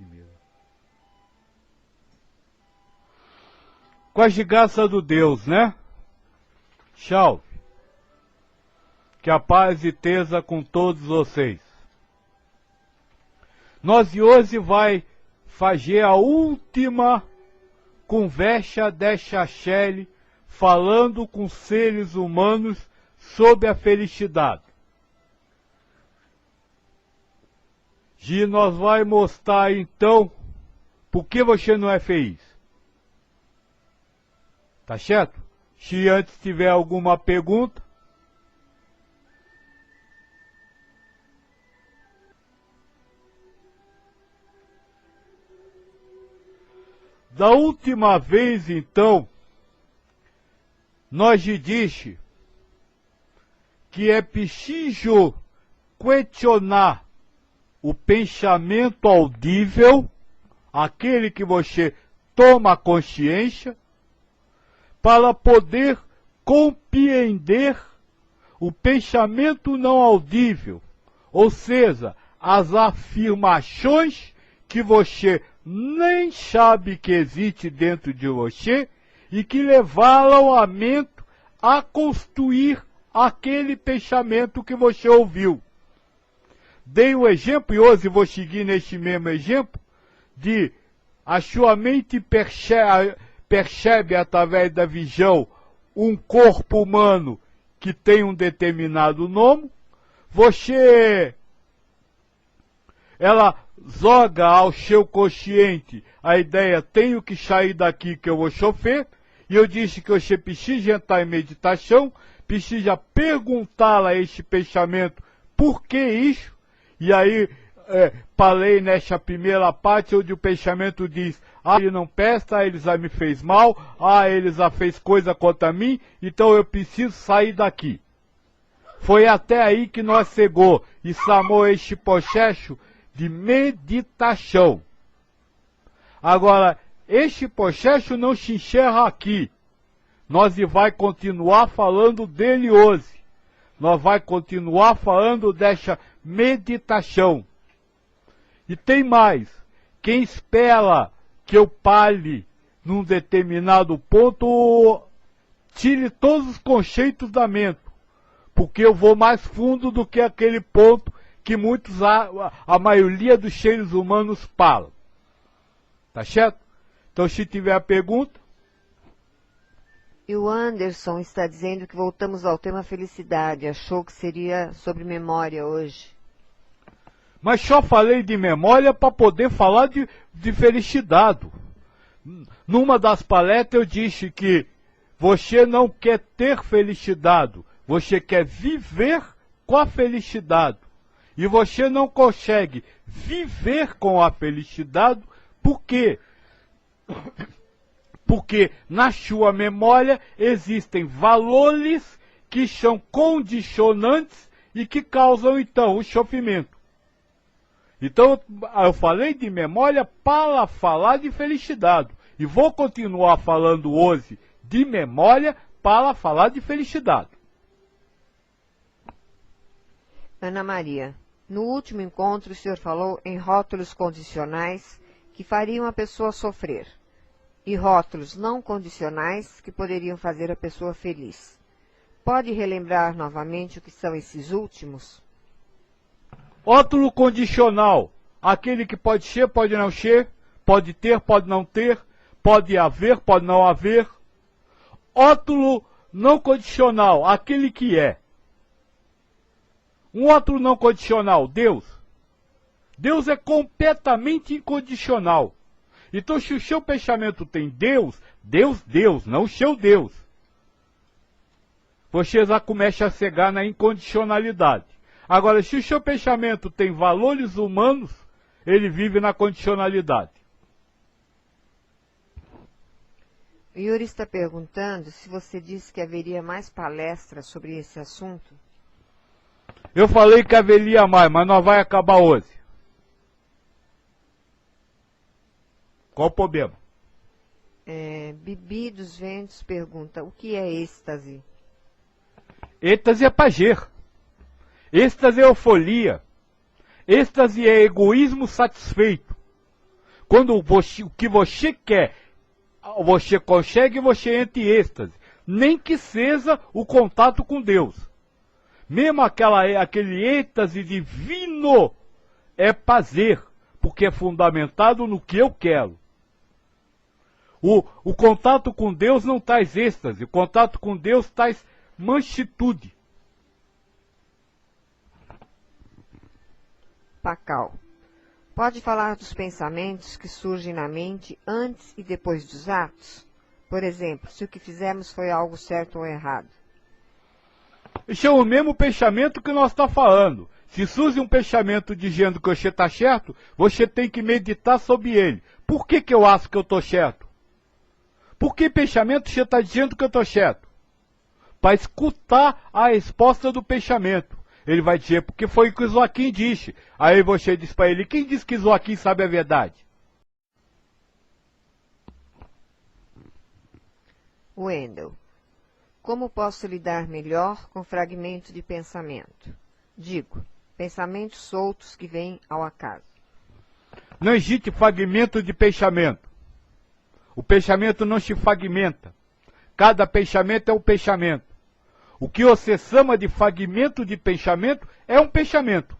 primeiro. Com as de graça do Deus, né? Tchau. Que a paz esteja com todos vocês. Nós hoje vai fazer a última conversa desta Shelley falando com seres humanos sobre a felicidade. E nós vai mostrar então por que você não é feliz. Tá certo? Se antes tiver alguma pergunta. Da última vez, então, nós lhe disse que é preciso questionar o pensamento audível, aquele que você toma consciência, para poder compreender o pensamento não audível, ou seja, as afirmações que você nem sabe que existe dentro de você e que levaram a mente a construir aquele pensamento que você ouviu. Dei um exemplo, e hoje vou seguir nesse mesmo exemplo, de a sua mente percebe através da visão um corpo humano que tem um determinado nome, ela joga ao seu consciente a ideia, tenho que sair daqui que eu vou sofrer, e eu disse que você precisa entrar em meditação, precisa perguntar a esse pensamento, por que isso? E aí, falei nessa primeira parte, onde o pensamento diz, ele não presta, ele já me fez mal, ele já fez coisa contra mim, então eu preciso sair daqui. Foi até aí que nós chegou e chamou este processo de meditação. Agora, este processo não se encerra aqui. Nós vai continuar falando dele hoje. Nós vai continuar falando dessa meditação. E tem mais. Quem espera que eu pare num determinado ponto, tire todos os conceitos da mente. Porque eu vou mais fundo do que aquele ponto que a maioria dos seres humanos falam. Tá certo? Então, se tiver a pergunta. E o Anderson está dizendo que voltamos ao tema felicidade. Achou que seria sobre memória hoje. Mas só falei de memória para poder falar de felicidade. Numa das palestras eu disse que você não quer ter felicidade, você quer viver com a felicidade. E você não consegue viver com a felicidade, por quê? Porque na sua memória existem valores que são condicionantes e que causam então o sofrimento. Então eu falei de memória para falar de felicidade. E vou continuar falando hoje de memória para falar de felicidade. Ana Maria, no último encontro o senhor falou em rótulos condicionais que fariam a pessoa sofrer e rótulos não condicionais que poderiam fazer a pessoa feliz. Pode relembrar novamente o que são esses últimos? Rótulo condicional, aquele que pode ser, pode não ser, pode ter, pode não ter, pode haver, pode não haver. Rótulo não condicional, aquele que é. Um rótulo não condicional, Deus. Deus é completamente incondicional. Então, se o seu pensamento tem Deus, Deus, não o seu Deus, você já começa a chegar na incondicionalidade. Agora, se o seu pensamento tem valores humanos, ele vive na condicionalidade. O Yuri está perguntando se você disse que haveria mais palestras sobre esse assunto. Eu falei que haveria mais, mas não vai acabar hoje. Qual o problema? Bibi dos Ventos pergunta, o que é êxtase? Êxtase é prazer. Êxtase é euforia. Êxtase é egoísmo satisfeito. Quando o que você quer, você consegue, você entra em êxtase. Nem que seja o contato com Deus. Mesmo aquele êxtase divino é prazer, porque é fundamentado no que eu quero. O contato com Deus não traz êxtase, o contato com Deus traz manchitude. Pacal. Pode falar dos pensamentos que surgem na mente antes e depois dos atos? Por exemplo, se o que fizemos foi algo certo ou errado. Esse é o mesmo pensamento que nós estamos falando. Se surge um pensamento dizendo que você está certo, você tem que meditar sobre ele. Por que eu acho que eu estou certo? Por que pensamento você está dizendo que eu estou certo? Para escutar a resposta do pensamento. Ele vai dizer, porque foi o que o Joaquim disse. Aí você diz para ele, quem diz que Joaquim sabe a verdade? Wendel. Como posso lidar melhor com fragmentos de pensamento? Digo, pensamentos soltos que vêm ao acaso. Não existe fragmento de pensamento. O pensamento não se fragmenta. Cada pensamento é um pensamento. O que você chama de fragmento de pensamento é um pensamento.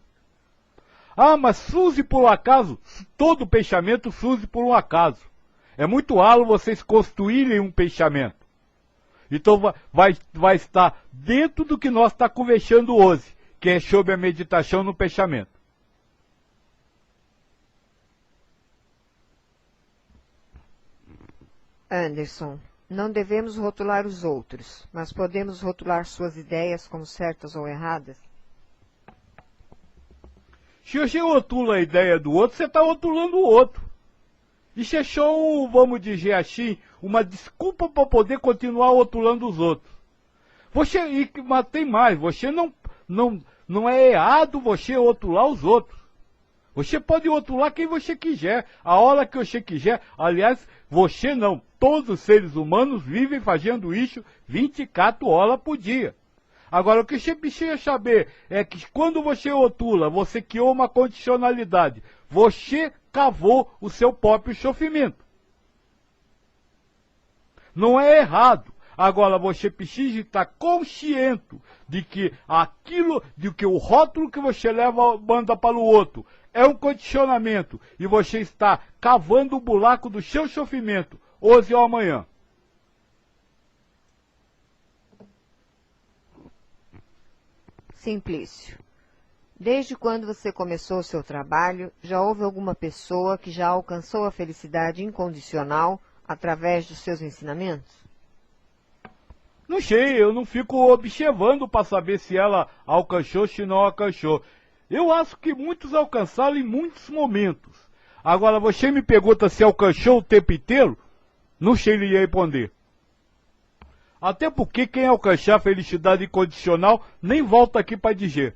Ah, mas surge por um acaso? Todo pensamento surge por um acaso. É muito raro vocês construírem um pensamento. Então vai estar dentro do que nós estamos conversando hoje, que é sobre a meditação no pensamento. Anderson. Não devemos rotular os outros, mas podemos rotular suas ideias como certas ou erradas? Se você rotula a ideia do outro, você está rotulando o outro. Isso é só, vamos dizer assim, uma desculpa para poder continuar rotulando os outros. Mas tem mais, você não é errado você rotular os outros. Você pode rotular quem você quiser, a hora que você quiser. Aliás, você não. Todos os seres humanos vivem fazendo isso 24 horas por dia. Agora, o que você precisa saber é que quando você rotula, você criou uma condicionalidade. Você cavou o seu próprio sofrimento. Não é errado. Agora, você precisa estar consciente de que o rótulo que você manda para o outro é um condicionamento e você está cavando o buraco do seu sofrimento, hoje ou amanhã. Simplício. Desde quando você começou o seu trabalho, já houve alguma pessoa que já alcançou a felicidade incondicional através dos seus ensinamentos? Não sei, eu não fico observando para saber se ela alcançou, se não alcançou. Eu acho que muitos alcançaram em muitos momentos. Agora, você me pergunta se alcançou o tempo inteiro? Não sei lhe responder. Até porque quem alcançar a felicidade incondicional nem volta aqui para dizer.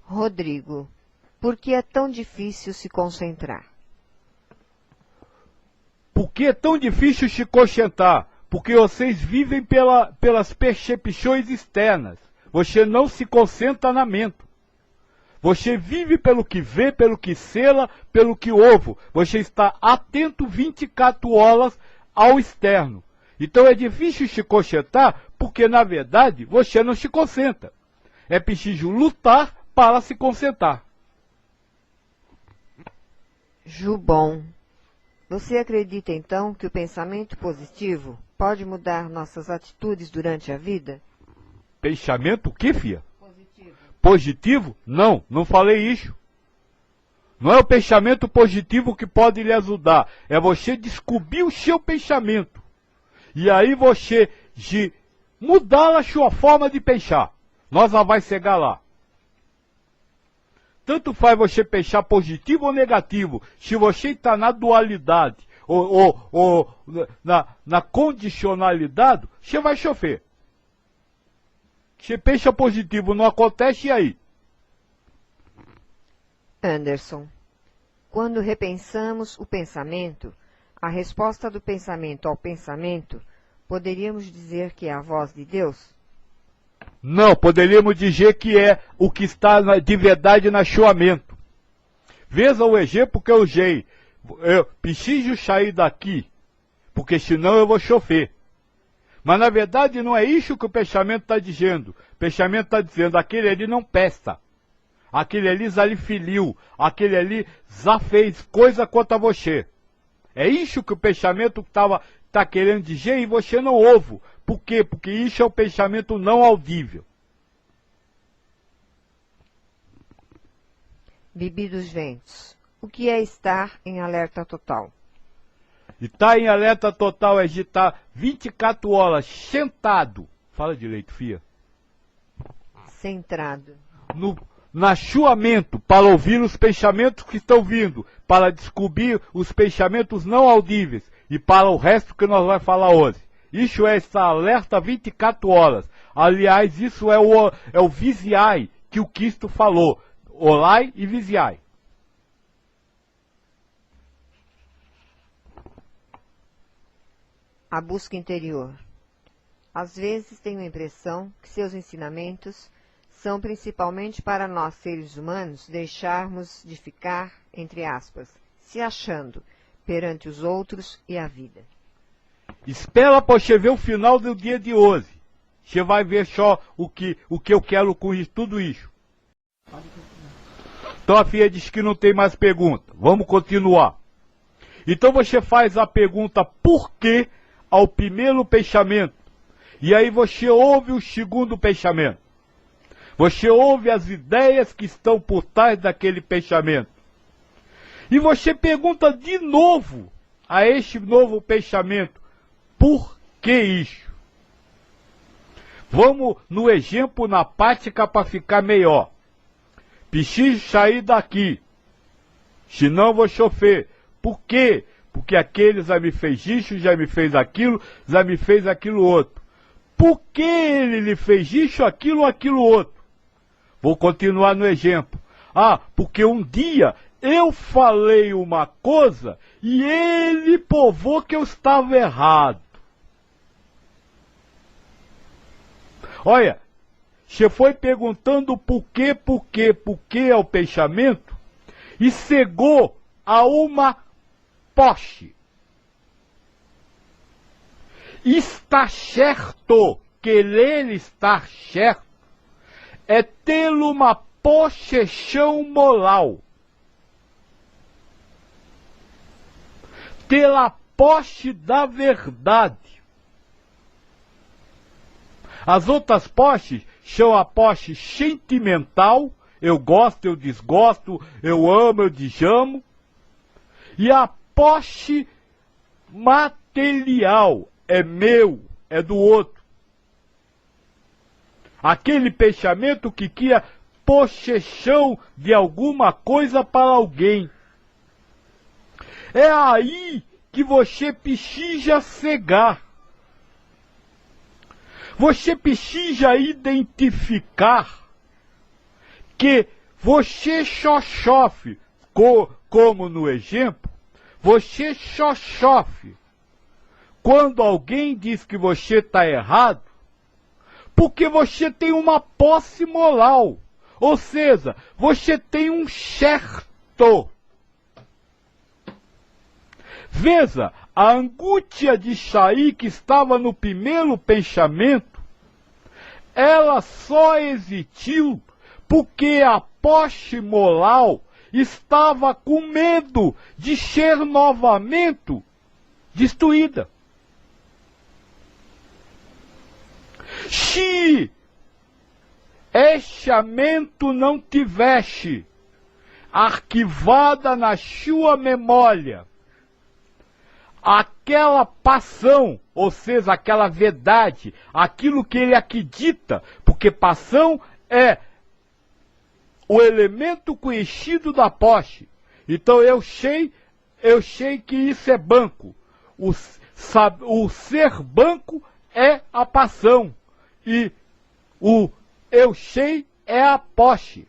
Rodrigo, por que é tão difícil se concentrar? Por que é tão difícil se concentrar? Porque vocês vivem pelas percepções externas. Você não se concentra na mente. Você vive pelo que vê, pelo que sela, pelo que ouve. Você está atento 24 horas ao externo. Então é difícil se concentrar porque, na verdade, você não se concentra. É preciso lutar para se concentrar. Jubom. Você acredita, então, que o pensamento positivo pode mudar nossas atitudes durante a vida? Pensamento o quê, filha? Positivo. Positivo? Não, não falei isso. Não é o pensamento positivo que pode lhe ajudar. É você descobrir o seu pensamento. E aí você mudar a sua forma de pensar. Nós já vai chegar lá. Tanto faz você pensar positivo ou negativo. Se você está na dualidade ou na condicionalidade, você vai sofrer. Você pensa positivo, não acontece, e aí? Anderson, quando repensamos o pensamento, a resposta do pensamento ao pensamento, poderíamos dizer que é a voz de Deus? Não, poderíamos dizer que é o que está de verdade na sua mente. Veja o exemplo que eu usei. Eu preciso sair daqui, porque senão eu vou chover. Mas na verdade não é isso que o pensamento está dizendo. O pensamento está dizendo, aquele ali não presta. Aquele ali já lhe feriu. Aquele ali já fez coisa contra você. É isso que o pensamento está querendo dizer e você não ouve. Por quê? Porque isso é o pensamento não audível. Bibi dos ventos. O que é estar em alerta total? E estar em alerta total é de estar 24 horas sentado. Fala direito, filha. Centrado. Na sua mente, para ouvir os pensamentos que estão vindo, para descobrir os pensamentos não audíveis e para o resto que nós vamos falar hoje. Isso é estar alerta 24 horas. Aliás, isso é o vigiai que o Cristo falou. Olai e vigiai. A busca interior. Às vezes tenho a impressão que seus ensinamentos são principalmente para nós seres humanos deixarmos de ficar, entre aspas, se achando perante os outros e a vida. Espera para você ver o final do dia de hoje. Você vai ver só o que eu quero com isso, tudo isso. Então a filha disse que não tem mais pergunta. Vamos continuar. Então você faz a pergunta por que ao primeiro pensamento. E aí você ouve o segundo pensamento. Você ouve as ideias que estão por trás daquele pensamento. E você pergunta de novo a este novo pensamento, por que isso? Vamos no exemplo na prática para ficar melhor. Preciso sair daqui, senão vou chover. Por quê? Porque aquele já me fez isso, já me fez aquilo outro. Por que ele lhe fez isso, aquilo outro? Vou continuar no exemplo. Porque um dia eu falei uma coisa e ele provou que eu estava errado. Olha, você foi perguntando por que ao pensamento e chegou a uma poste. Está certo, querer estar certo, é ter uma possessão moral. Ter a posse da verdade. As outras posses são a posse sentimental, eu gosto, eu desgosto, eu amo, eu desamo. E a posse material, é meu, é do outro. Aquele pensamento que cria possessão de alguma coisa para alguém. É aí que você precisa cegar. Você precisa identificar que você só sofre, como no exemplo, você só sofre quando alguém diz que você está errado, porque você tem uma posse moral, ou seja, você tem um certo. Veja, a angústia de sair que estava no primeiro pensamento, ela só existiu porque a posse moral estava com medo de ser novamente destruída. Se esse mente não tivesse arquivada na sua memória aquela paixão, ou seja, aquela verdade, aquilo que ele acredita, porque paixão é o elemento conhecido da posse. Então eu sei que isso é banco. O ser banco é a paixão. E o eu sei é a posse.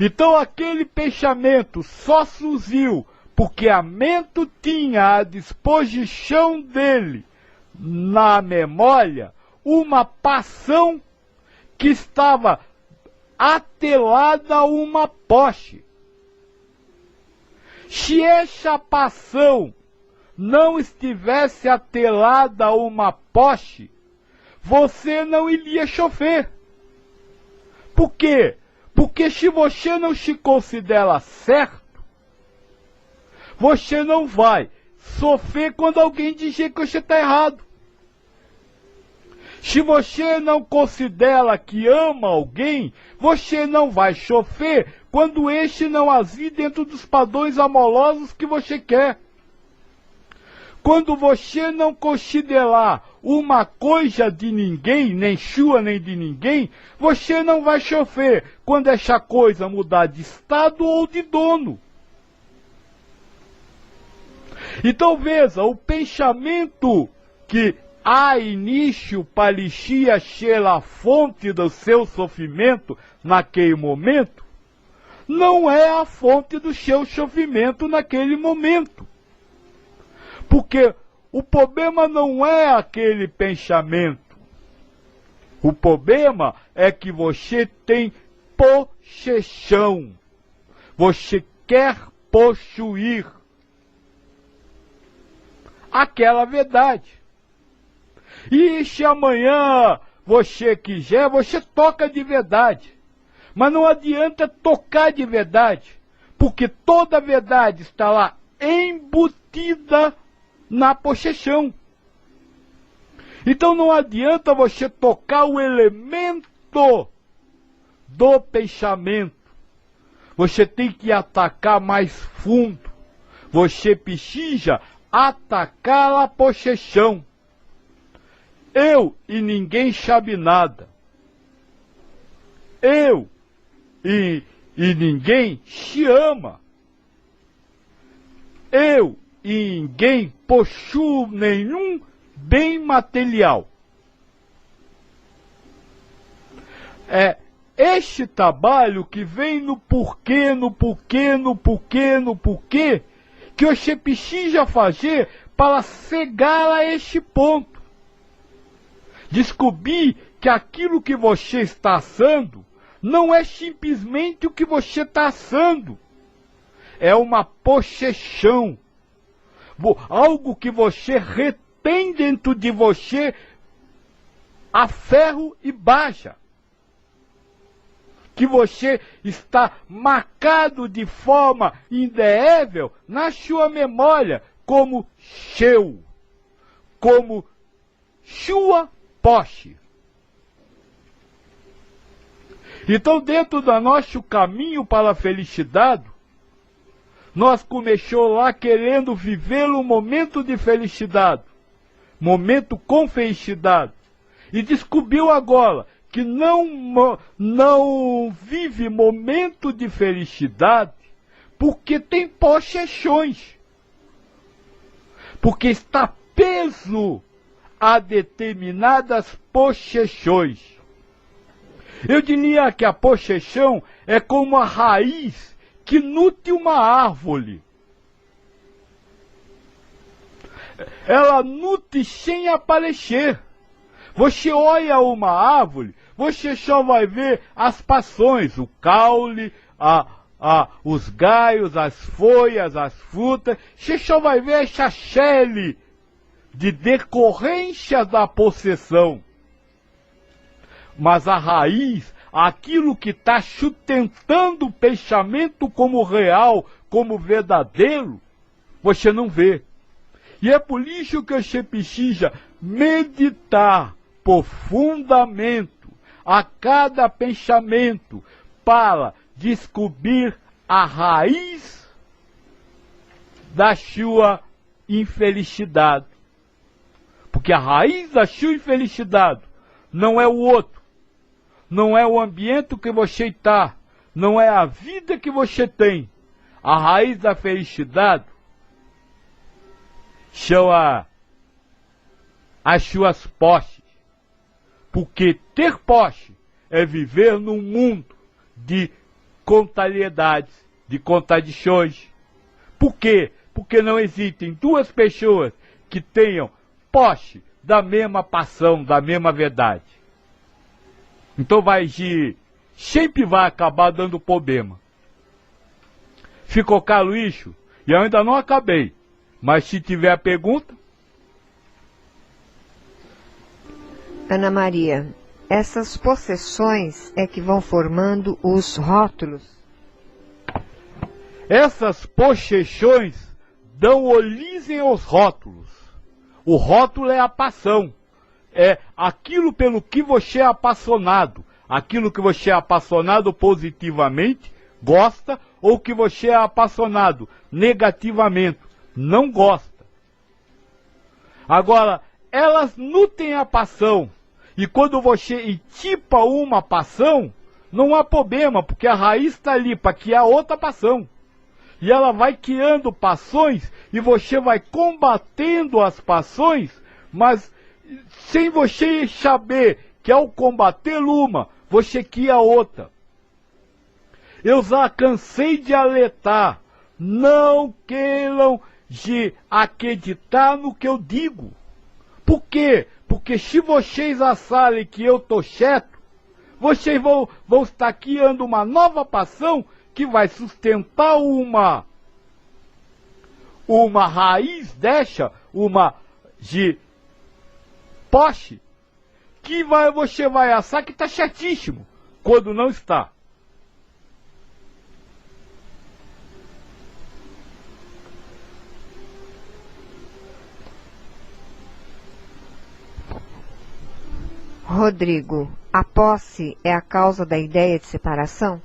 Então aquele pensamento só surgiu porque a mente tinha à disposição dele, na memória, uma paixão que estava atrelada a uma posse. Se essa passão não estivesse atrelada a uma poste, você não iria chover. Por quê? Porque se você não se considera certo, você não vai sofrer quando alguém dizer que você está errado. Se você não considera que ama alguém, você não vai sofrer quando este não agir dentro dos padrões amorosos que você quer. Quando você não considerar uma coisa de ninguém, nem sua nem de ninguém, você não vai sofrer quando essa coisa mudar de estado ou de dono. Então veja, o pensamento que há início parecia ser a fonte do seu sofrimento naquele momento, não é a fonte do seu sofrimento naquele momento. Porque o problema não é aquele pensamento. O problema é que você tem possessão. Você quer possuir aquela verdade. E se amanhã você quiser, você toca de verdade. Mas não adianta tocar de verdade, porque toda verdade está lá embutida na possessão. Então não adianta você tocar o elemento do pensamento. Você tem que atacar mais fundo. Você precisa atacar a possessão. Eu e ninguém sabe nada. Eu e ninguém se ama. Eu e ninguém possui nenhum bem material. É este trabalho que vem no porquê, que você precisa fazer para chegar a este ponto. Descobrir que aquilo que você está assando não é simplesmente o que você está assando. É uma possessão. Algo que você retém dentro de você a ferro e baja. Que você está marcado de forma indelével na sua memória como seu, como sua posse. Então, dentro do nosso caminho para a felicidade, nós começamos lá querendo viver um momento de felicidade, momento com felicidade, e descobriu agora que não vive momento de felicidade porque tem possessões, porque está preso a determinadas possessões. Eu diria que a possessão é como a raiz que nutre uma árvore. Ela nutre sem aparecer. Você olha uma árvore, você só vai ver as passões, o caule, os galhos, as folhas, as frutas. Você só vai ver essa série de decorrências da possessão. Mas a raiz, aquilo que está sustentando o pensamento como real, como verdadeiro, você não vê. E é por isso que você precisa meditar profundamente a cada pensamento para descobrir a raiz da sua infelicidade. Porque a raiz da sua infelicidade não é o outro, não é o ambiente que você está, não é a vida que você tem. A raiz da felicidade são as suas posses. Porque ter posse é viver num mundo de contrariedades, de contradições. Por quê? Porque não existem duas pessoas que tenham posse da mesma paixão, da mesma verdade. Então sempre vai acabar dando problema. Ficou claro isso? E eu ainda não acabei. Mas se tiver pergunta... Ana Maria, essas possessões é que vão formando os rótulos? Essas possessões dão origem aos rótulos. O rótulo é a paixão. É aquilo pelo que você é apaixonado. Aquilo que você é apaixonado positivamente, gosta, ou que você é apaixonado negativamente, não gosta. Agora, elas não têm a paixão. E quando você entipa uma paixão, não há problema, porque a raiz está ali para criar outra paixão. E ela vai criando paixões e você vai combatendo as paixões, mas sem você saber que ao combater uma, você cria outra. Eu já cansei de alertar, não queiram de acreditar no que eu digo. Por quê? Porque se vocês acharem que eu estou certo, vocês vão estar criando uma nova paixão que vai sustentar uma raiz dessa, uma de poste, que você vai achar que está certíssimo, quando não está. Rodrigo, a posse é a causa da ideia de separação?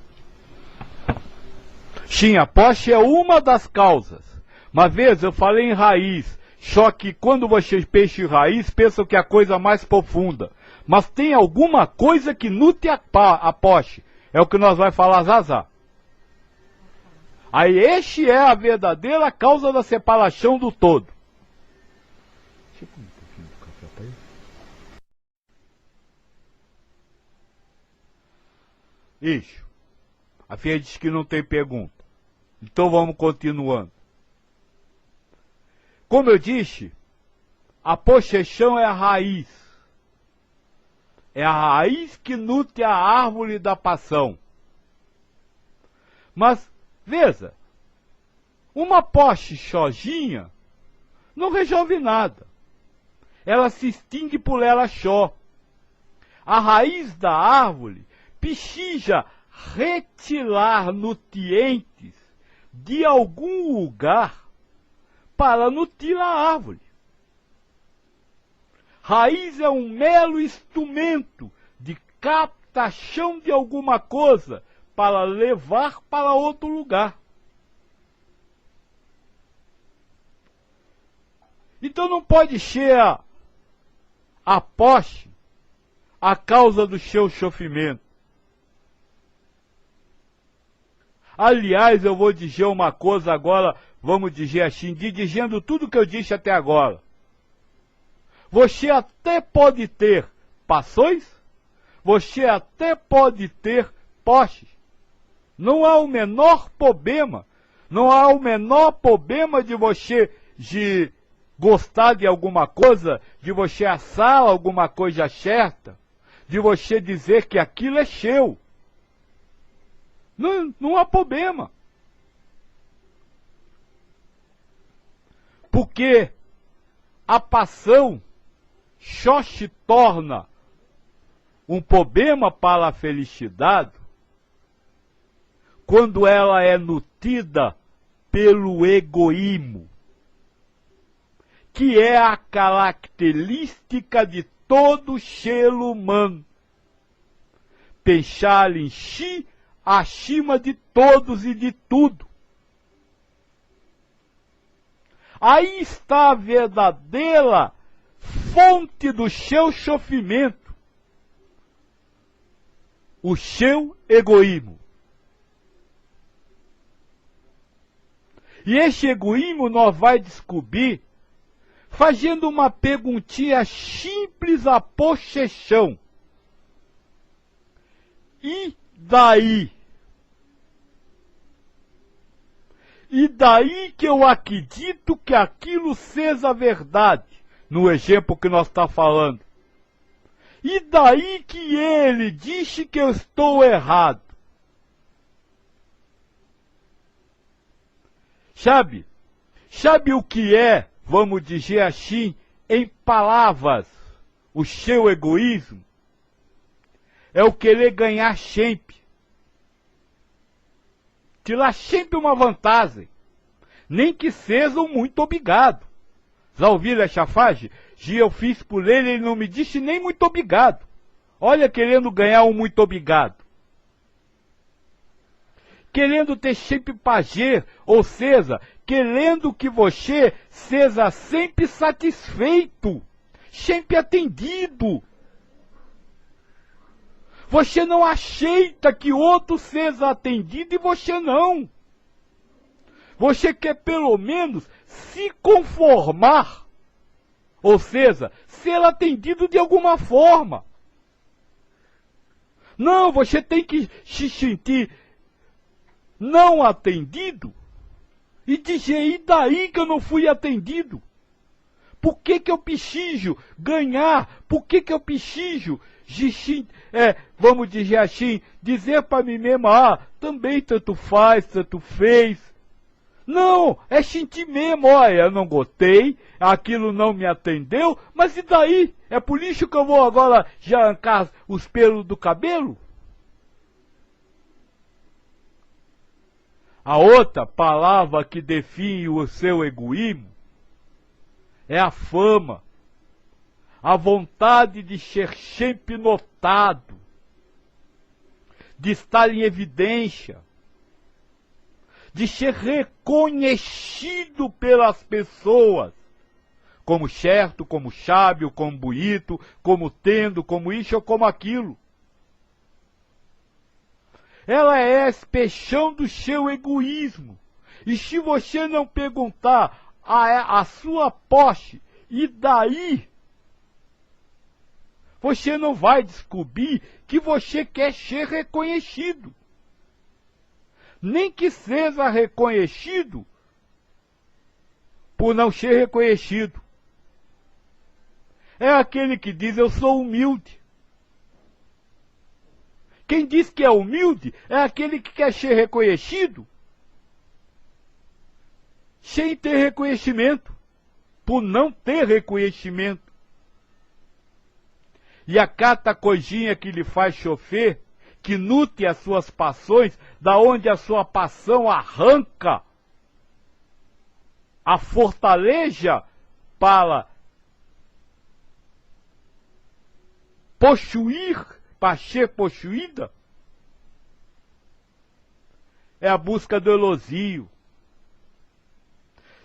Sim, a posse é uma das causas. Uma vez eu falei em raiz, só que quando vocês pensam em raiz, pensam que é a coisa mais profunda. Mas tem alguma coisa que nutre a posse. É o que nós vamos falar já. Aí este é a verdadeira causa da separação do todo. Deixa eu pôr um pouquinho de café para ele. Isso. A filha diz que não tem pergunta. Então vamos continuando. Como eu disse, a possessão é a raiz. É a raiz que nutre a árvore da paixão. Mas, veja, uma posse sozinha não resolve nada. Ela se extingue por ela só. A raiz da árvore precisa retirar nutrientes de algum lugar para nutrir a árvore. Raiz é um mero instrumento de captação de alguma coisa para levar para outro lugar. Então não pode ser a posse a causa do seu sofrimento. Aliás, eu vou dizer uma coisa agora, vamos dizer assim, dizendo tudo que eu disse até agora. Você até pode ter paixões, você até pode ter posses. Não há o menor problema, não há o menor problema de você gostar de alguma coisa, de você achar alguma coisa certa, de você dizer que aquilo é seu. Não há problema. Porque a paixão só se torna um problema para a felicidade quando ela é nutrida pelo egoísmo, que é a característica de todo ser humano. Pensar em si acima de todos e de tudo. Aí está a verdadeira fonte do seu sofrimento, o seu egoísmo. E esse egoísmo nós vai descobrir fazendo uma perguntinha simples à possessão. E daí? E daí que eu acredito que aquilo seja verdade, no exemplo que nós estamos falando. E daí que ele disse que eu estou errado. Sabe o que é, vamos dizer assim, em palavras, o seu egoísmo? É o querer ganhar sempre. Tirar sempre uma vantagem. Nem que seja um muito obrigado. Já ouviram essa frase? Se eu fiz por ele, ele não me disse nem muito obrigado. Olha, querendo ganhar um muito obrigado. Querendo ter sempre prazer, ou seja, querendo que você seja sempre satisfeito, sempre atendido. Você não aceita que outro seja atendido e você não. Você quer pelo menos se conformar, ou seja, ser atendido de alguma forma. Não, você tem que se sentir não atendido e dizer, e daí que eu não fui atendido? Por que eu preciso ganhar? Por que eu preciso, vamos dizer assim, dizer para mim mesmo, também tanto faz, tanto fez. Não, é sentir mesmo, olha, eu não gostei, aquilo não me atendeu, mas e daí? É por isso que eu vou agora já arrancar os pelos do cabelo? A outra palavra que define o seu egoísmo é a fama, a vontade de ser sempre notado, de estar em evidência, de ser reconhecido pelas pessoas, como certo, como sábio, como bonito, como tendo, como isso ou como aquilo. Ela é a expressão do seu egoísmo. E se você não perguntar a sua posse, e daí? Você não vai descobrir que você quer ser reconhecido. Nem que seja reconhecido por não ser reconhecido. É aquele que diz, eu sou humilde. Quem diz que é humilde é aquele que quer ser reconhecido sem ter reconhecimento, por não ter reconhecimento. E a cada coisinha que lhe faz chover, que nutre as suas passões, da onde a sua passão arranca a fortaleza para possuir, para ser possuída, é a busca do elogio.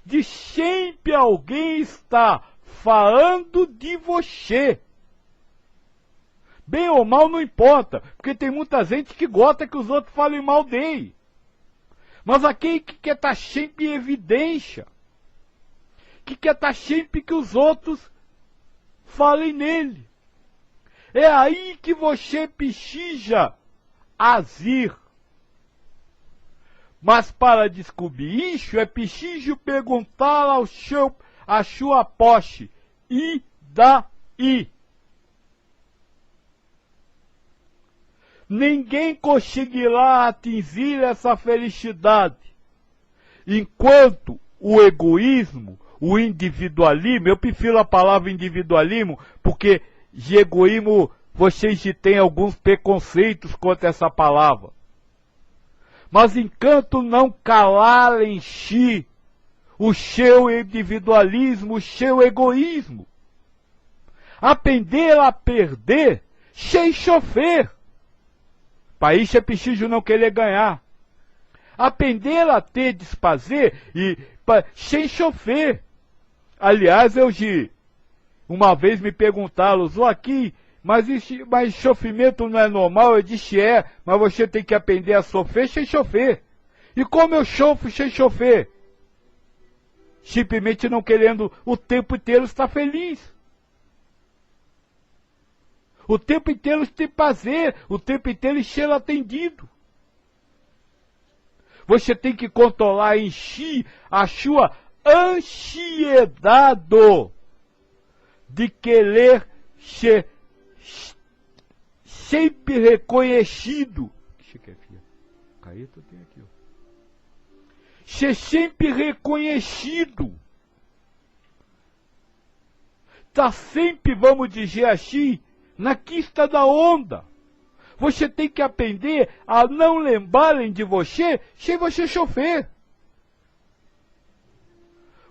De sempre alguém está falando de você. Bem ou mal não importa, porque tem muita gente que gosta que os outros falem mal dele. Mas aquele que quer estar sempre em evidência, que quer estar sempre que os outros falem nele. É aí que você precisa agir. Mas para descobrir isso, é preciso perguntar à sua posse, e daí? Ninguém conseguirá atingir essa felicidade enquanto o egoísmo, o individualismo, eu prefiro a palavra individualismo, porque de egoísmo vocês têm alguns preconceitos contra essa palavra. Mas enquanto não calar em si o seu individualismo, o seu egoísmo, aprender a perder sem sofrer. Para isso é preciso não querer ganhar. Aprender a ter desprazer sem sofrer. Aliás, uma vez me perguntaram, Joaquim, mas sofrimento não é normal? Eu disse, mas você tem que aprender a sofrer sem sofrer. E como eu sofro sem sofrer? Simplesmente não querendo o tempo inteiro estar feliz. O tempo inteiro ter prazer, o tempo inteiro ser atendido. Você tem que controlar em si a sua ansiedade de querer ser sempre reconhecido. Deixa eu ver, filha. Caíto tem aqui, ó. ser sempre reconhecido. Está sempre, vamos dizer assim, na crista da onda. Você tem que aprender a não lembrarem de você sem você chover.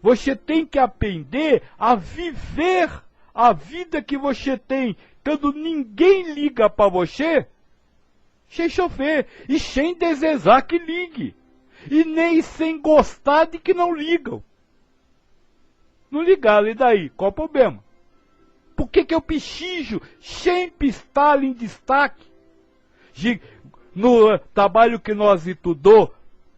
Você tem que aprender a viver a vida que você tem quando ninguém liga para você, sem chover e sem desejar que ligue. E nem sem gostar de que não ligam. Não ligaram, e daí? Qual o problema? Por que eu preciso sempre estar em destaque? No trabalho que nós estudou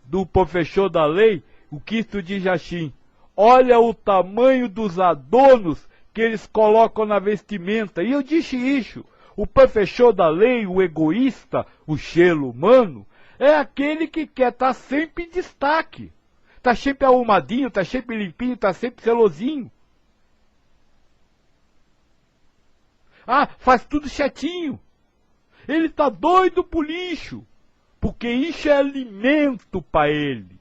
do professor da lei, o Cristo diz assim: olha o tamanho dos adornos que eles colocam na vestimenta. E eu disse isso. O professor da lei, o egoísta, o ser humano, é aquele que quer estar sempre em destaque. Está sempre arrumadinho, está sempre limpinho, está sempre celosinho. Ah, faz tudo certinho. Ele está doido por lixo, porque isso é alimento para ele.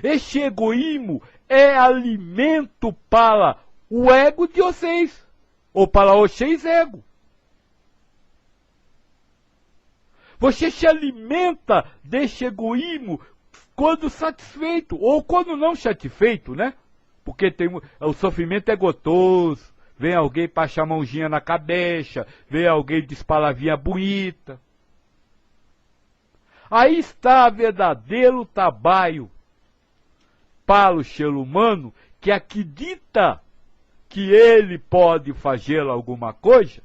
Esse egoísmo é alimento para o ego de vocês, ou para vocês ego. Você se alimenta desse egoísmo quando satisfeito, ou quando não satisfeito, né? Porque o sofrimento é gostoso. Vem alguém passar a mãozinha na cabeça, vem alguém diz palavrinha bonita. Aí está o verdadeiro trabalho para o ser humano que acredita que ele pode fazer alguma coisa,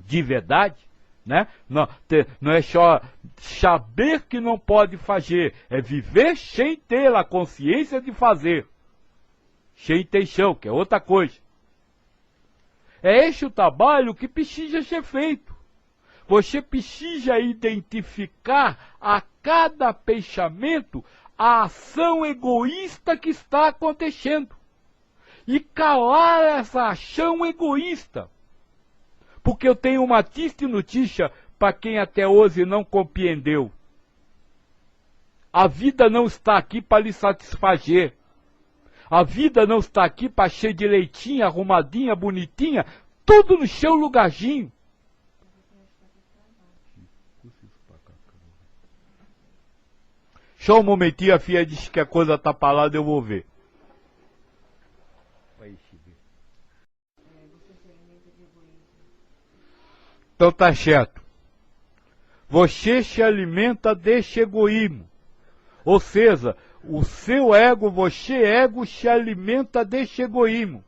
de verdade, né? Não é só saber que não pode fazer, é viver sem ter a consciência de fazer, sem intenção, que é outra coisa. É este o trabalho que precisa ser feito. Você precisa identificar a cada pensamento a ação egoísta que está acontecendo. E calar essa ação egoísta. Porque eu tenho uma triste notícia para quem até hoje não compreendeu. A vida não está aqui para lhe satisfazer. A vida não está aqui para ser direitinha, arrumadinha, bonitinha, tudo no seu lugarzinho. Só um momentinho, a filha disse que a coisa está parada, eu vou ver. Então tá certo. Você se alimenta desse egoísmo. Ou seja, o seu ego, você ego, se alimenta desse egoísmo.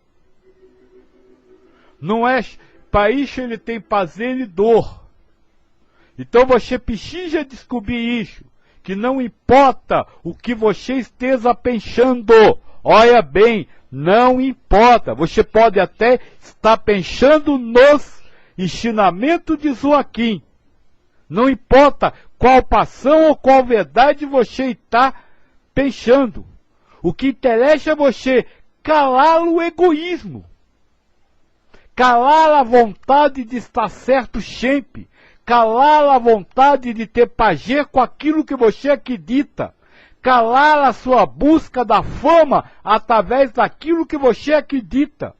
Não é, para isso ele tem prazer e dor. Então você precisa descobrir isso, que não importa o que você esteja pensando. Olha bem, não importa. Você pode até estar pensando nos ensinamentos de Joaquim. Não importa qual passão ou qual verdade você está pensando. O que interessa é você calar o egoísmo. Calar a vontade de estar certo sempre. Calar a vontade de ter prazer com aquilo que você acredita. Calar a sua busca da fama através daquilo que você acredita.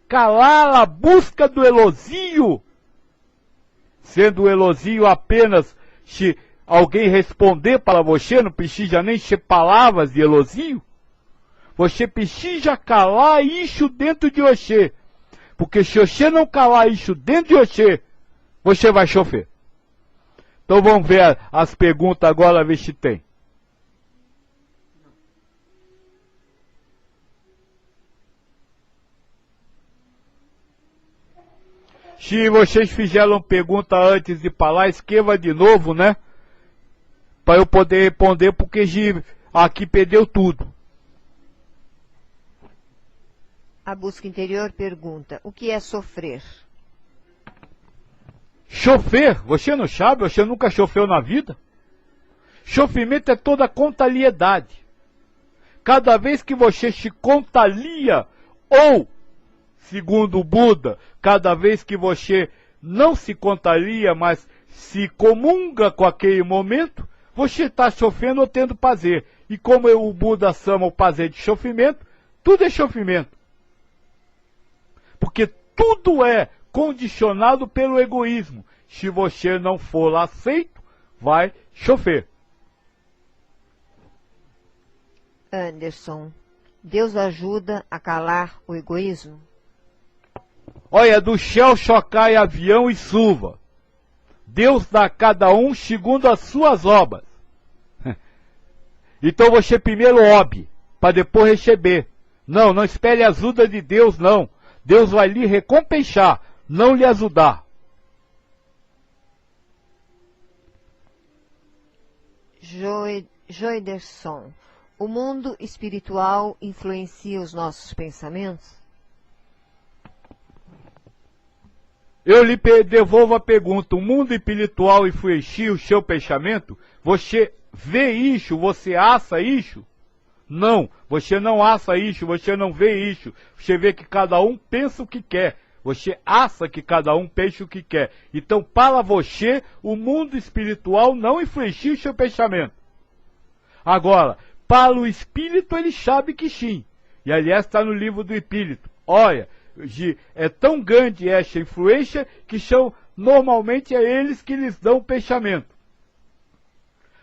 Calar a busca do elogio, sendo o elogio apenas se alguém responder para você, não precisa nem ser palavras de elogio. Você precisa calar isso dentro de você. Porque se você não calar isso dentro de você, você vai chover. Então vamos ver as perguntas agora, ver se tem. Se vocês fizeram pergunta antes de falar, escreva de novo, né? Para eu poder responder, porque aqui perdeu tudo. A busca interior pergunta: o que é sofrer? Chofer, você não sabe? Você nunca chofeu na vida? Sofrimento é toda contrariedade. Cada vez que você se contraria, ou, segundo o Buda, cada vez que você não se contraria, mas se comunga com aquele momento, você está sofrendo ou tendo prazer. E como o Buda chama o prazer de sofrimento, tudo é sofrimento. Porque tudo é condicionado pelo egoísmo. Se você não for aceito, vai sofrer. Anderson, Deus ajuda a calar o egoísmo? Olha, do céu só cai avião e chuva. Deus dá a cada um segundo as suas obras. Então você primeiro obe, para depois receber. Não, não espere a ajuda de Deus, não. Deus vai lhe recompensar, não lhe ajudar. Joiderson, o mundo espiritual influencia os nossos pensamentos? Eu lhe devolvo a pergunta, o mundo espiritual influencia o seu pensamento? Você vê isso? Você acha isso? Não, você não acha isso, você não vê isso. Você vê que cada um pensa o que quer. Você acha que cada um pensa o que quer. Então, para você, o mundo espiritual não influencia o seu pensamento. Agora, para o espírito, ele sabe que sim. E, aliás, está no livro do Espírito. Olha, é tão grande essa influência que são, normalmente, é eles que lhes dão o pensamento.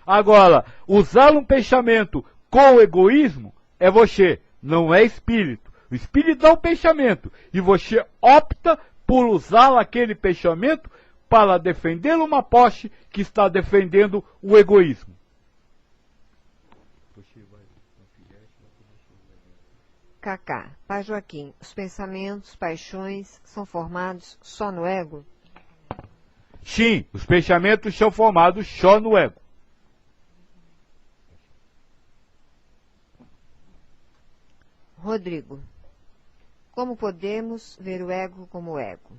Agora, usar um pensamento com egoísmo é você, não é espírito. O espírito dá o pensamento e você opta por usar aquele pensamento para defender uma posse que está defendendo o egoísmo. Cacá, Pai Joaquim, os pensamentos, paixões são formados só no ego? Sim, os pensamentos são formados só no ego. Rodrigo, como podemos ver o ego como ego?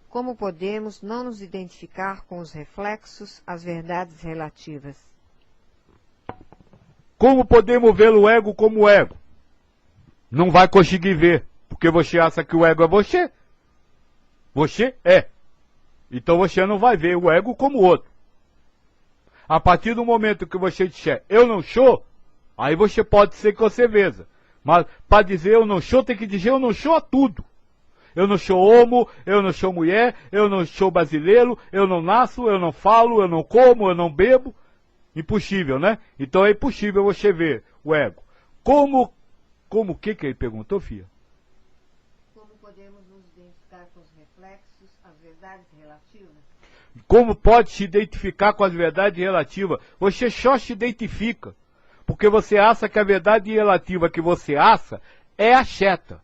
Como podemos não nos identificar com os reflexos, as verdades relativas? Como podemos ver o ego como ego? Não vai conseguir ver, porque você acha que o ego é você. Você é. Então você não vai ver o ego como outro. A partir do momento que você disser, eu não sou, aí você pode ser que você veja. Mas para dizer eu não sou, tem que dizer eu não sou a tudo. Eu não sou homo, eu não sou mulher, eu não sou brasileiro, eu não nasço, eu não falo, eu não como, eu não bebo. Impossível, né? Então é impossível você ver o ego. Como o que ele perguntou, filha? Como podemos nos identificar com os reflexos, as verdades relativas? Como pode se identificar com as verdades relativas? Você só se identifica. Porque você acha que a verdade relativa que você acha é a cheta.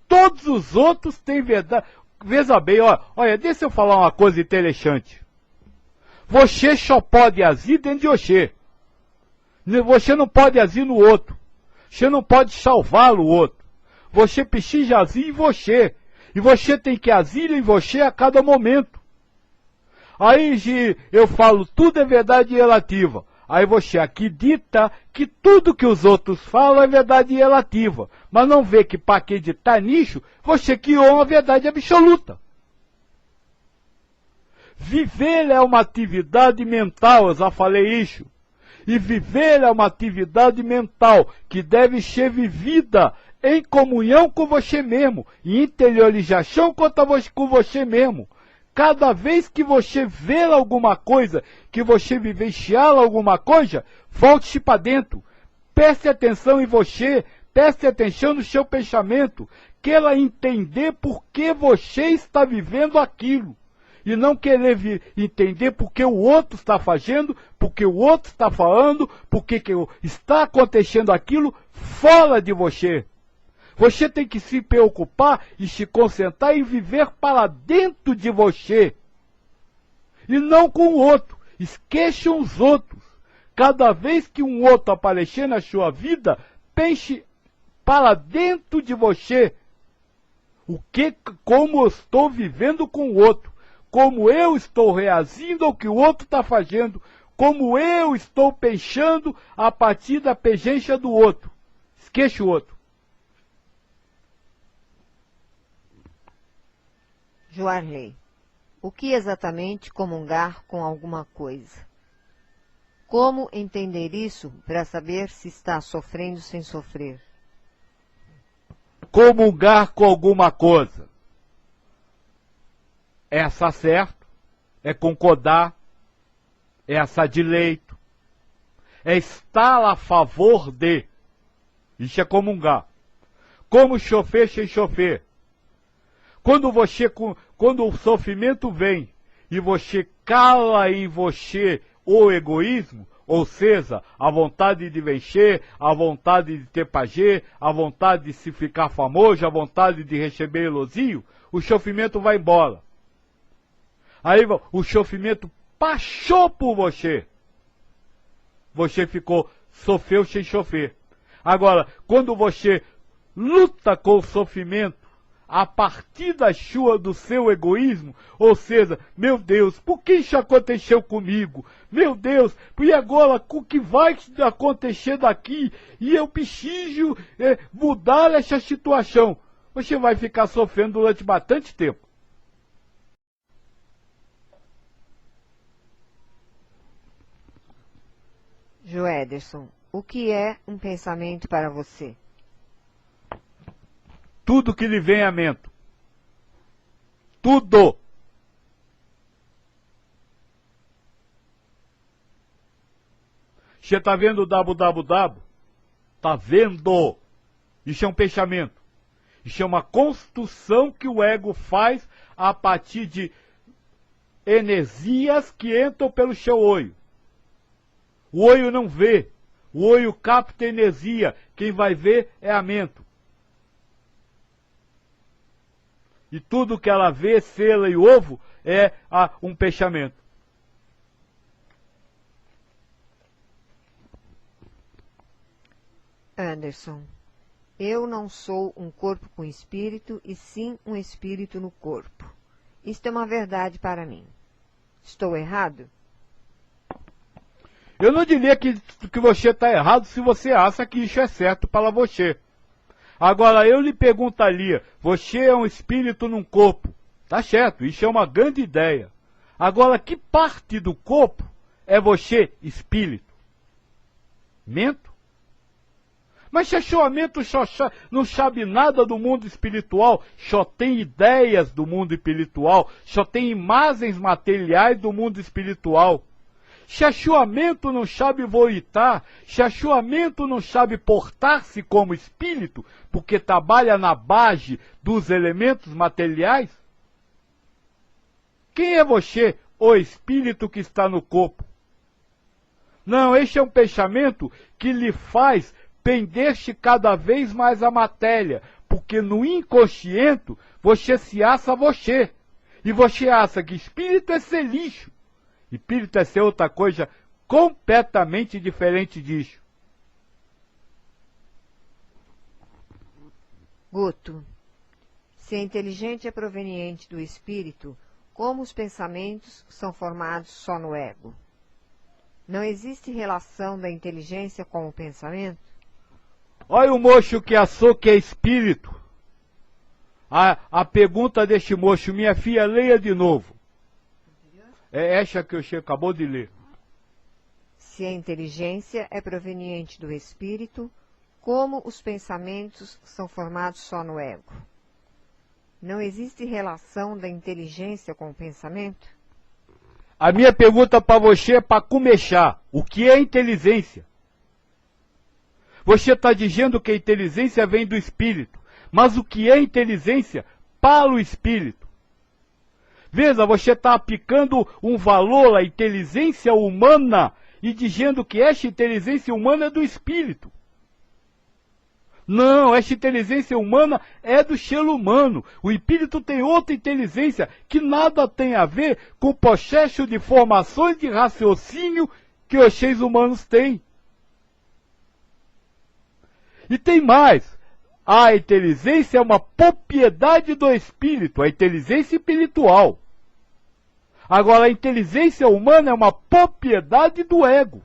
Todos os outros têm verdade. Veja bem, olha, deixa eu falar uma coisa interessante. Você só pode agir dentro de você. Você não pode agir no outro. Você não pode salvar o outro. Você precisa agir em você. E você tem que agir em você a cada momento. Aí eu falo, tudo é verdade relativa. Aí você acredita que tudo que os outros falam é verdade relativa. Mas não vê que para acreditar nisso, você criou uma verdade absoluta. Viver é uma atividade mental, eu já falei isso. E viver é uma atividade mental que deve ser vivida em comunhão com você mesmo, em interiorização com você mesmo. Cada vez que você vê alguma coisa, que você vivenciar alguma coisa, volte-se para dentro. Preste atenção em você, preste atenção no seu pensamento, queira entender por que você está vivendo aquilo. E não querer entender por que o outro está fazendo, por que o outro está falando, por que está acontecendo aquilo fora de você. Você tem que se preocupar e se concentrar em viver para dentro de você. E não com o outro. Esqueçam os outros. Cada vez que um outro aparecer na sua vida, pense para dentro de você. Como eu estou vivendo com o outro. Como eu estou reagindo ao que o outro está fazendo, como eu estou pensando a partir da presença do outro. Esqueça o outro. Joarley, o que exatamente comungar com alguma coisa? Como entender isso para saber se está sofrendo sem sofrer? Comungar com alguma coisa. É assar certo, é concordar, é assar de leito, é estar a favor de. Isso é comungar. Como chofer sem chofer. Quando o sofrimento vem e você cala em você o egoísmo, ou seja, a vontade de vencer, a vontade de ter prazer, a vontade de se ficar famoso, a vontade de receber elogio, o sofrimento vai embora. Aí o sofrimento passou por você. Você sofreu sem sofrer. Agora, quando você luta com o sofrimento, a partir do seu egoísmo, ou seja, meu Deus, por que isso aconteceu comigo? Meu Deus, e agora o que vai acontecer daqui? E eu preciso mudar essa situação. Você vai ficar sofrendo durante bastante tempo. Joederson, o que é um pensamento para você? Tudo que lhe vem à mente. Tudo. Você está vendo o www? Está vendo? Isso é um pensamento. Isso é uma construção que o ego faz a partir de energias que entram pelo seu olho. O olho não vê. O olho capta energia. Quem vai ver é a mente. E tudo que ela vê, cera e ovo, é um pensamento. Anderson, eu não sou um corpo com espírito, e sim um espírito no corpo. Isto é uma verdade para mim. Estou errado? Eu não diria que você está errado se você acha que isso é certo para você. Agora, eu lhe perguntaria, você é um espírito num corpo. Tá certo, isso é uma grande ideia. Agora, que parte do corpo é você, espírito? Mento? Mas se a sua mente não sabe nada do mundo espiritual, só tem ideias do mundo espiritual, só tem imagens materiais do mundo espiritual. Se a sua mente não sabe voitar, se a sua mente não sabe portar-se como espírito, porque trabalha na base dos elementos materiais, quem é você, o espírito que está no corpo? Não, este é um pensamento que lhe faz pender-se cada vez mais à matéria, porque no inconsciente você se acha você, e você acha que espírito é ser lixo. Espírito é ser outra coisa completamente diferente disso. Guto, se a inteligência é proveniente do espírito, como os pensamentos são formados só no ego? Não existe relação da inteligência com o pensamento? Olha o moço que achou que é espírito. A pergunta deste moço, minha filha, leia de novo. É essa que você acabou de ler. Se a inteligência é proveniente do espírito, como os pensamentos são formados só no ego? Não existe relação da inteligência com o pensamento? A minha pergunta para você é para começar. O que é inteligência? Você está dizendo que a inteligência vem do espírito. Mas o que é inteligência para o espírito? Veja, você está aplicando um valor à inteligência humana e dizendo que esta inteligência humana é do espírito. Não, esta inteligência humana é do ser humano. O espírito tem outra inteligência que nada tem a ver com o processo de formações de raciocínio que os seres humanos têm. E tem mais. A inteligência é uma propriedade do espírito, a inteligência espiritual. Agora, a inteligência humana é uma propriedade do ego.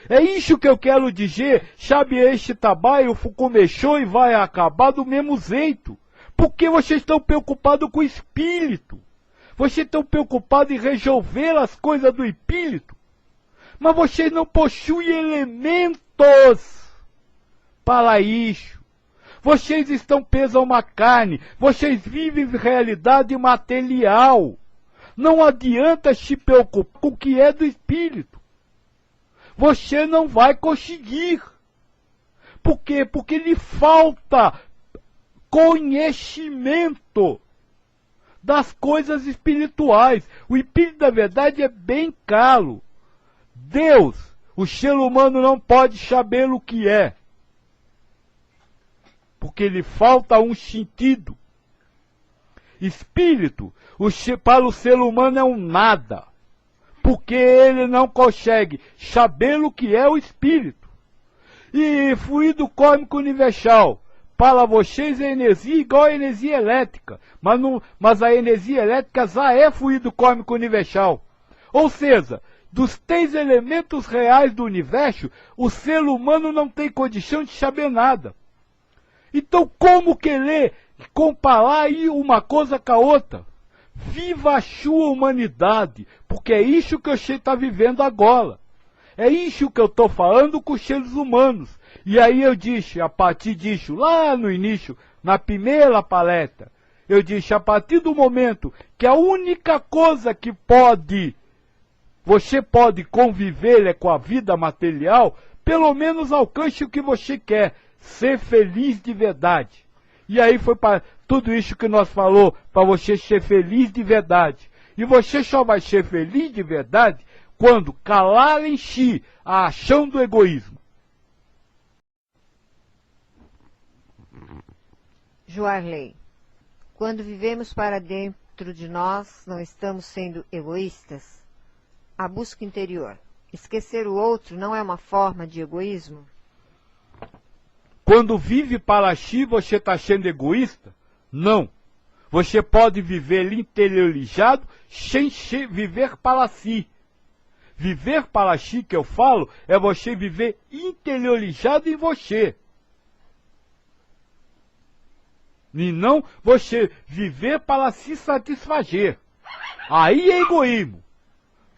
É isso que eu quero dizer, sabe, este trabalho começou e vai acabar do mesmo jeito. Porque vocês estão preocupados com o espírito. Vocês estão preocupados em resolver as coisas do espírito. Mas vocês não possuem elementos para isso. Vocês estão presos a uma carne. Vocês vivem realidade material. Não adianta se preocupar com o que é do espírito. Você não vai conseguir. Por quê? Porque lhe falta conhecimento das coisas espirituais. O espírito da verdade é bem caro. Deus, o ser humano não pode saber o que é. Porque lhe falta um sentido. Espírito, para o ser humano é um nada. Porque ele não consegue saber o que é o espírito. E fluido cósmico universal, para vocês é energia igual a energia elétrica. Mas a energia elétrica já é fluido cósmico universal. Ou seja, dos 3 elementos reais do universo, o ser humano não tem condição de saber nada. Então, como querer comparar aí uma coisa com a outra? Viva a sua humanidade, porque é isso que você está vivendo agora. É isso que eu estou falando com os seres humanos. E aí eu disse, a partir disso, lá no início, na primeira palestra, eu disse, a partir do momento que a única coisa que você pode conviver é com a vida material, pelo menos alcance o que você quer. Ser feliz de verdade. E aí foi para tudo isso que nós falou, para você ser feliz de verdade. E você só vai ser feliz de verdade quando calar em si a ação do egoísmo. Joarley, quando vivemos para dentro de nós, não estamos sendo egoístas? A busca interior. Esquecer o outro não é uma forma de egoísmo? Quando vive para si, você está sendo egoísta? Não. Você pode viver interiorizado sem viver para si. Viver para si, que eu falo, é você viver interiorizado em você. E não você viver para se satisfazer. Aí é egoísmo.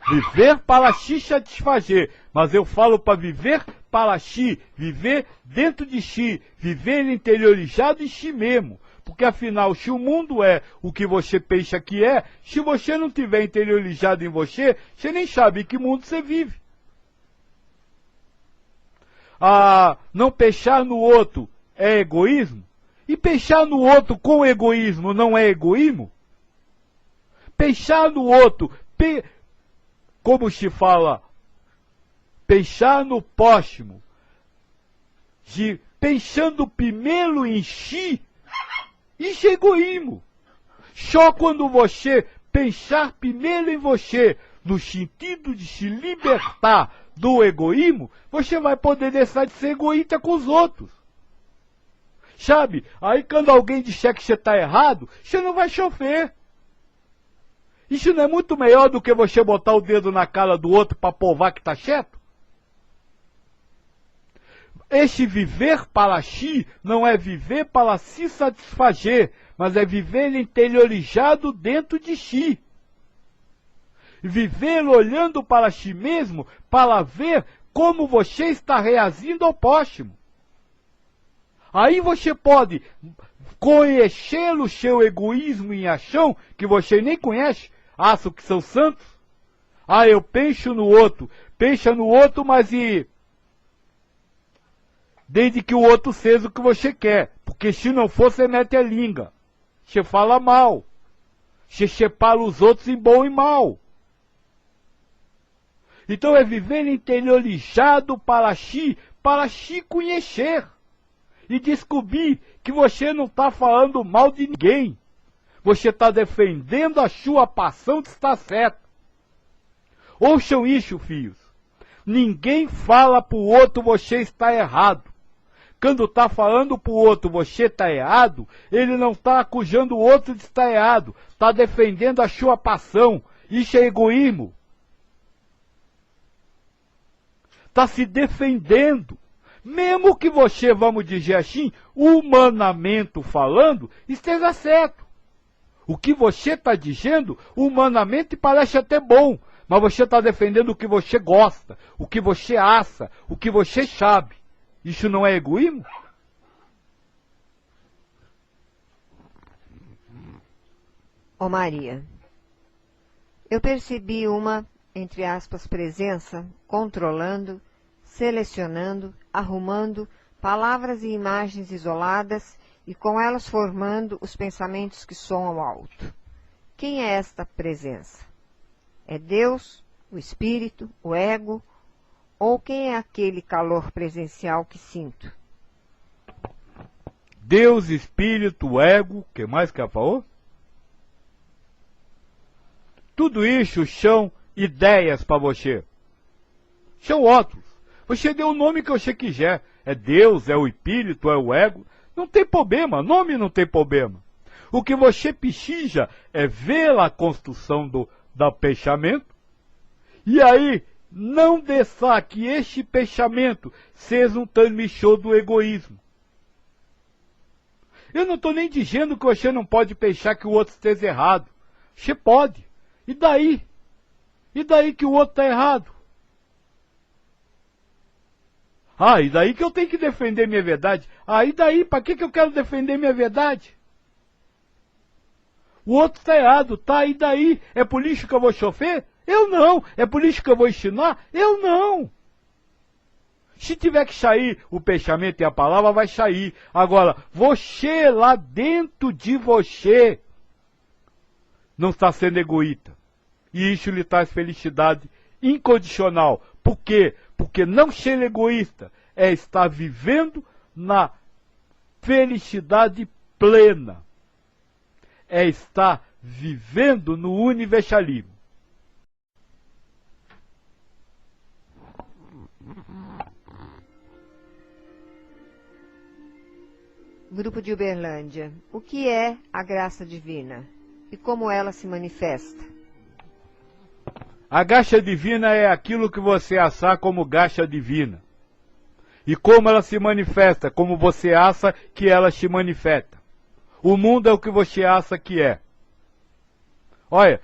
Viver para se satisfazer. Mas eu falo para viver para si, viver dentro de si, viver interiorizado em si mesmo. Porque afinal, se o mundo é o que você pensa que é, se você não tiver interiorizado em você, você nem sabe em que mundo você vive. Não pensar no outro é egoísmo? E pensar no outro com egoísmo não é egoísmo? Pensar no outro, como se fala, pensar no próximo, pensando primeiro em si, isso é egoísmo. Só quando você pensar primeiro em você, no sentido de se libertar do egoísmo, você vai poder deixar de ser egoísta com os outros. Sabe? Aí quando alguém disser que você está errado, você não vai sofrer. Isso não é muito melhor do que você botar o dedo na cara do outro para provar que está certo? Esse viver para si não é viver para se satisfazer, mas é viver interiorizado dentro de si. Viver olhando para si mesmo para ver como você está reagindo ao próximo. Aí você pode conhecer o seu egoísmo em ação, que você nem conhece, acham que são santos. Eu penso no outro, mas desde que o outro seja o que você quer, porque se não for, você mete a língua, você fala mal, você separa os outros em bom e mal. Então é viver interiorizado para si conhecer e descobrir que você não está falando mal de ninguém. Você está defendendo a sua paixão de estar certo. Ouçam isso, filhos. Ninguém fala para o outro você está errado. Quando está falando para o outro você está errado, ele não está acusando o outro de estar errado. Está defendendo a sua paixão. Isso é egoísmo. Está se defendendo. Mesmo que você, vamos dizer assim, humanamente falando, esteja certo. O que você está dizendo, humanamente parece até bom, mas você está defendendo o que você gosta, o que você acha, o que você sabe. Isso não é egoísmo? Ó Maria, eu percebi uma, entre aspas, presença, controlando, selecionando, arrumando palavras e imagens isoladas e com elas formando os pensamentos que soam alto. Quem é esta presença? É Deus, o Espírito, o ego, ou quem é aquele calor presencial que sinto? Deus, Espírito, ego, o que mais que ela falou? Tudo isso são ideias para você. São outros. Você deu o nome que você quiser. É Deus, é o Espírito, é o ego. Não tem problema, nome não tem problema. O que você precisa é ver a construção do pensamento e aí não deixar que este pensamento seja um transmissor do egoísmo. Eu não estou nem dizendo que você não pode pensar que o outro esteja errado. Você pode. E daí? E daí que o outro está errado? Ah, e daí que eu tenho que defender minha verdade? Ah, e daí? Para que eu quero defender minha verdade? O outro está errado, tá? E daí? É por isso que eu vou sofrer? Eu não. É por isso que eu vou ensinar? Eu não. Se tiver que sair o pensamento e a palavra, vai sair. Agora, você lá dentro de você não está sendo egoísta. E isso lhe traz felicidade incondicional. Por quê? Porque não ser egoísta é estar vivendo na felicidade plena. É estar vivendo no universalismo. Grupo de Uberlândia. O que é a graça divina? E como ela se manifesta? A graça divina é aquilo que você achar como graça divina. E como ela se manifesta, como você acha que ela se manifesta. O mundo é o que você acha que é. Olha,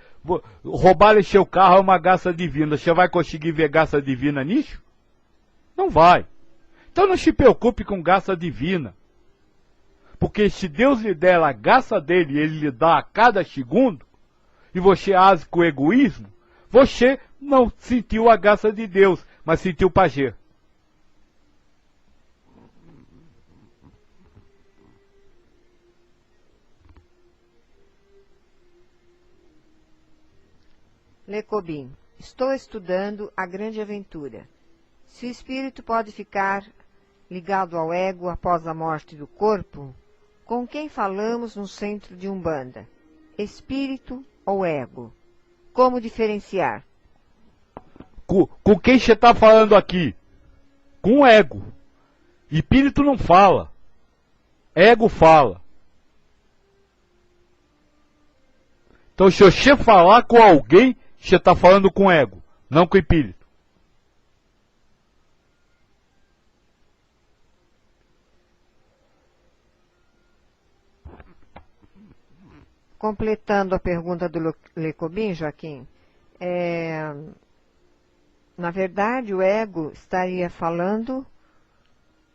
roubar seu carro é uma graça divina. Você vai conseguir ver graça divina nisso? Não vai. Então não se preocupe com graça divina. Porque se Deus lhe der a graça dele, ele lhe dá a cada segundo, e você age com egoísmo, você não sentiu a graça de Deus, mas sentiu prazer. Lecobim. Estou estudando a grande aventura. Se o espírito pode ficar ligado ao ego após a morte do corpo, com quem falamos no centro de Umbanda? Espírito ou ego? Como diferenciar? Com quem você está falando aqui? Com o ego. Espírito não fala. Ego fala. Então se você falar com alguém, você está falando com o ego, não com o espírito. Completando a pergunta do Lecobim, Joaquim, na verdade o ego estaria falando,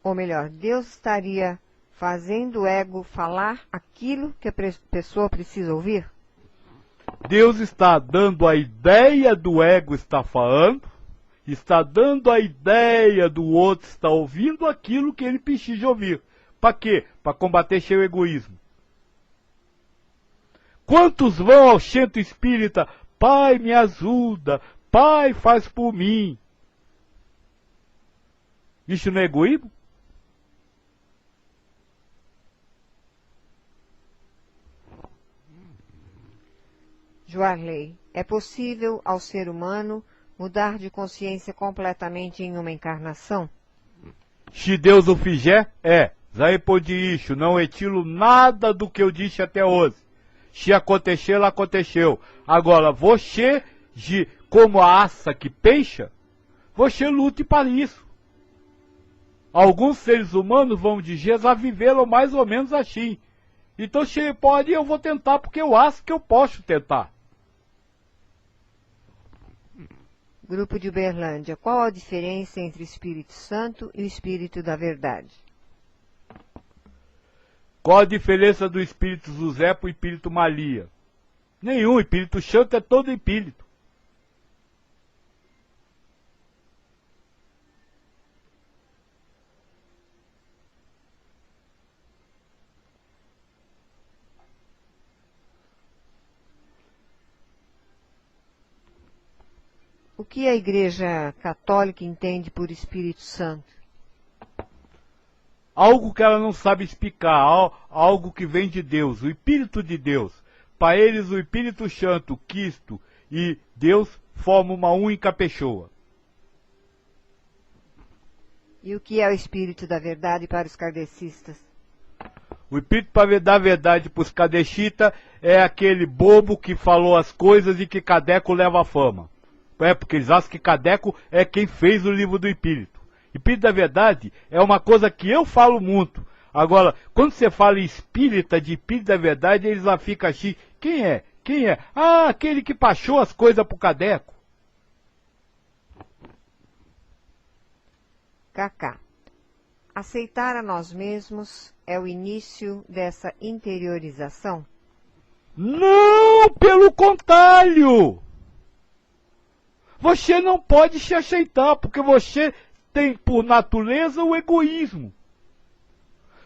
ou melhor, Deus estaria fazendo o ego falar aquilo que a pessoa precisa ouvir? Deus está dando a ideia do ego estar falando, está dando a ideia do outro estar ouvindo aquilo que ele precisa ouvir. Para quê? Para combater seu egoísmo. Quantos vão ao centro espírita? Pai, me ajuda. Pai, faz por mim. Isso não é egoísmo? Joarley, é possível ao ser humano mudar de consciência completamente em uma encarnação? Se Deus o fizer, é. Já pode isso, não retiro nada do que eu disse até hoje. Se acontecer, aconteceu. Agora, você, como a aça que pensa, você lute para isso. Alguns seres humanos, vão dizer, já viveram mais ou menos assim. Então, se pode, eu vou tentar, porque eu acho que eu posso tentar. Grupo de Uberlândia, qual a diferença entre o Espírito Santo e o Espírito da Verdade? Qual a diferença do Espírito José para o Espírito Maria? Nenhum, o Espírito Santo é todo Espírito. O que a Igreja Católica entende por Espírito Santo? Algo que ela não sabe explicar, algo que vem de Deus, o Espírito de Deus. Para eles, o Espírito Santo, Cristo e Deus formam uma única pessoa. E o que é o Espírito da Verdade para os kardecistas? O Espírito da Verdade para os kardecistas é aquele bobo que falou as coisas e que Kardec leva a fama. Porque eles acham que Kardec é quem fez o livro do Espírito. Espírito da Verdade é uma coisa que eu falo muito. Agora, quando você fala em espírita de Espírito da Verdade, eles lá ficam assim, quem é? Quem é? Ah, aquele que passou as coisas para o Kardec. Kaká. Aceitar a nós mesmos é o início dessa interiorização? Não, pelo contrário. Você não pode se aceitar, porque você tem por natureza o egoísmo.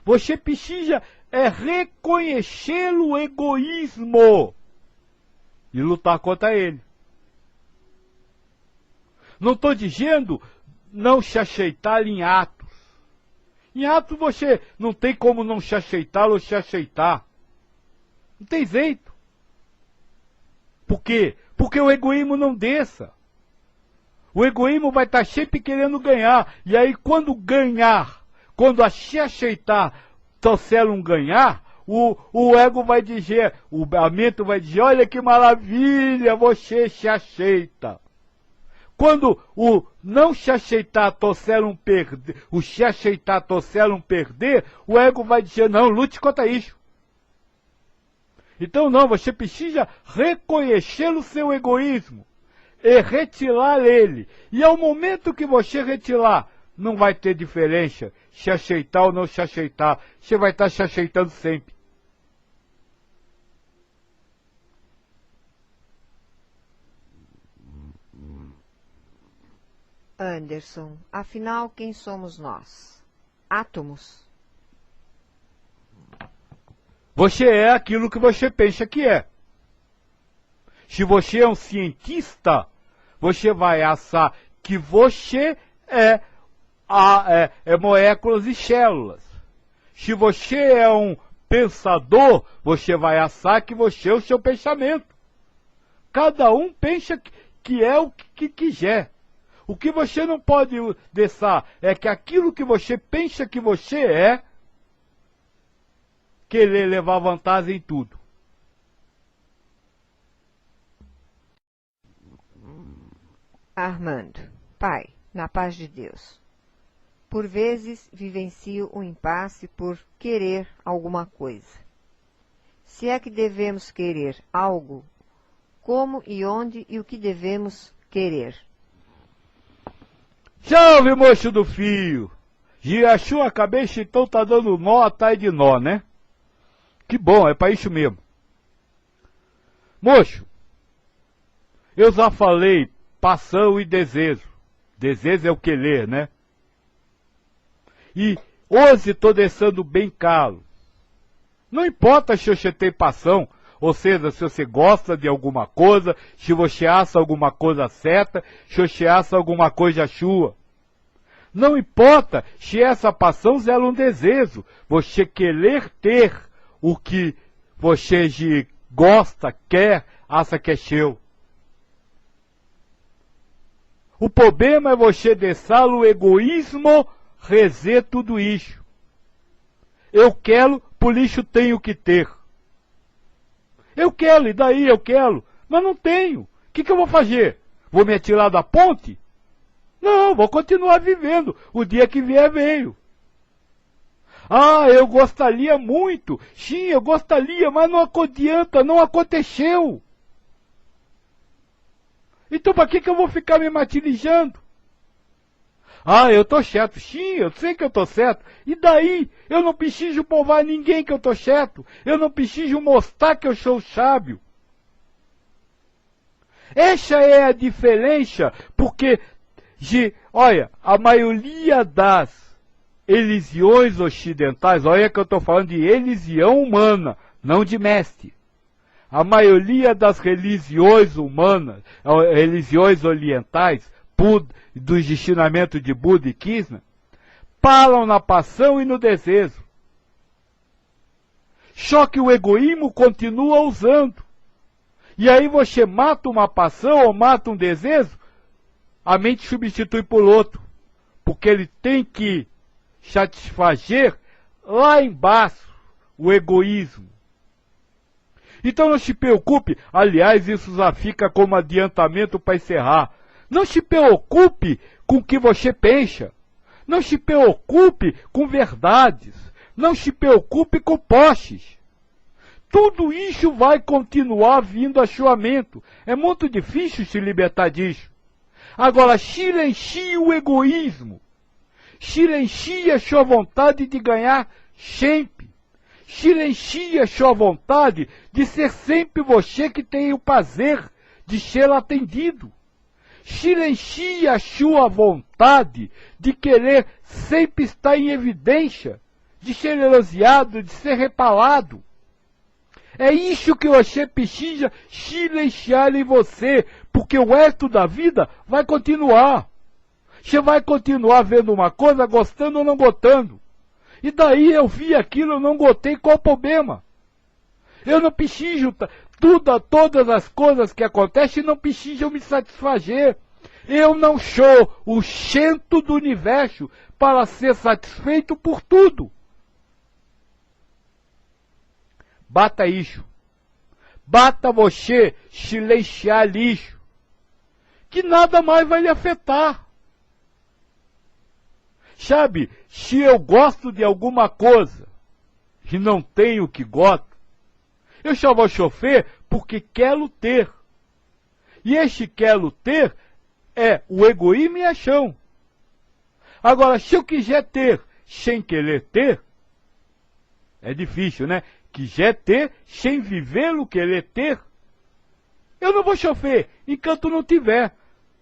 Você precisa reconhecer o egoísmo e lutar contra ele. Não estou dizendo não se aceitar em atos. Em atos você não tem como não se aceitar ou se aceitar. Não tem jeito. Por quê? Porque o egoísmo não desça. O egoísmo vai estar sempre querendo ganhar. E aí quando ganhar, quando a se aceitar trouxer um ganhar, o ego vai dizer, a mente vai dizer, olha que maravilha, você se aceita. Quando o não se aceitar trouxer um perder, o se aceitar trouxer um perder, o ego vai dizer, não, lute contra isso. Então não, você precisa reconhecer o seu egoísmo e retirar ele. E ao momento que você retirar, não vai ter diferença se aceitar ou não se aceitar. Você vai estar se aceitando sempre. Anderson, afinal, quem somos nós? Átomos? Você é aquilo que você pensa que é. Se você é um cientista, você vai achar que você é moléculas e células. Se você é um pensador, você vai achar que você é o seu pensamento. Cada um pensa que é o que quiser. O que você não pode deixar é que aquilo que você pensa que você é, querer levar vantagem em tudo. Armando, Pai, na paz de Deus. Por vezes vivencio um impasse por querer alguma coisa. Se é que devemos querer algo, como e onde e o que devemos querer? Salve, moço do fio! Girachou a cabeça, então tá dando nó atrás de nó, né? Que bom, é para isso mesmo. Moço, eu já falei paixão e desejo. Desejo é o querer, né? E hoje estou deixando bem claro. Não importa se você tem paixão, ou seja, se você gosta de alguma coisa, se você acha alguma coisa certa, se você acha alguma coisa sua. Não importa se essa paixão é um desejo. Você querer ter o que você gosta, quer, acha que é seu. O problema é você deixar o egoísmo rezer tudo isso. Eu quero, por isso tenho que ter. Eu quero, e daí eu quero, mas não tenho. O que eu vou fazer? Vou me atirar da ponte? Não, vou continuar vivendo. O dia que vier, veio. Ah, eu gostaria muito. Sim, eu gostaria, mas não adianta, não aconteceu. Então para que eu vou ficar me martirizando? Ah, eu tô certo. Sim, eu sei que eu tô certo. E daí? Eu não preciso provar a ninguém que eu tô certo. Eu não preciso mostrar que eu sou sábio. Essa é a diferença, porque, olha, a maioria das religiões ocidentais, olha que eu estou falando de religião humana, não de mestre. A maioria das religiões humanas, religiões orientais, dos ensinamentos de Buda e Krishna, param na paixão e no desejo. Só que o egoísmo continua usando. E aí você mata uma paixão ou mata um desejo, a mente substitui por outro. Porque ele tem que satisfazer lá embaixo o egoísmo. Então não se preocupe, aliás, isso já fica como adiantamento para encerrar. Não se preocupe com o que você pensa. Não se preocupe com verdades. Não se preocupe com postes. Tudo isso vai continuar vindo a sua mente. É muito difícil se libertar disso. Agora, silencie o egoísmo. Silencie a sua vontade de ganhar sempre. Silencie a sua vontade de ser sempre você que tem o prazer de ser atendido. Silencie a sua vontade de querer sempre estar em evidência, de ser elogiado, de ser repalado. É isso que você precisa silenciar em você, porque o resto da vida vai continuar. Você vai continuar vendo uma coisa, gostando ou não gostando. E daí eu vi aquilo, eu não gostei, qual o problema? Eu não preciso, todas as coisas que acontecem não precisam me satisfazer. Eu não sou o centro do universo para ser satisfeito por tudo. Bata isso. Bata você silenciar lixo, que nada mais vai lhe afetar. Sabe, se eu gosto de alguma coisa e não tenho o que gosto, eu só vou sofrer porque quero ter. E este quero ter é o egoísmo e a chão. Agora, se eu quiser ter sem querer ter, é difícil, né? Quiser ter sem viver o querer ter, eu não vou sofrer enquanto não tiver.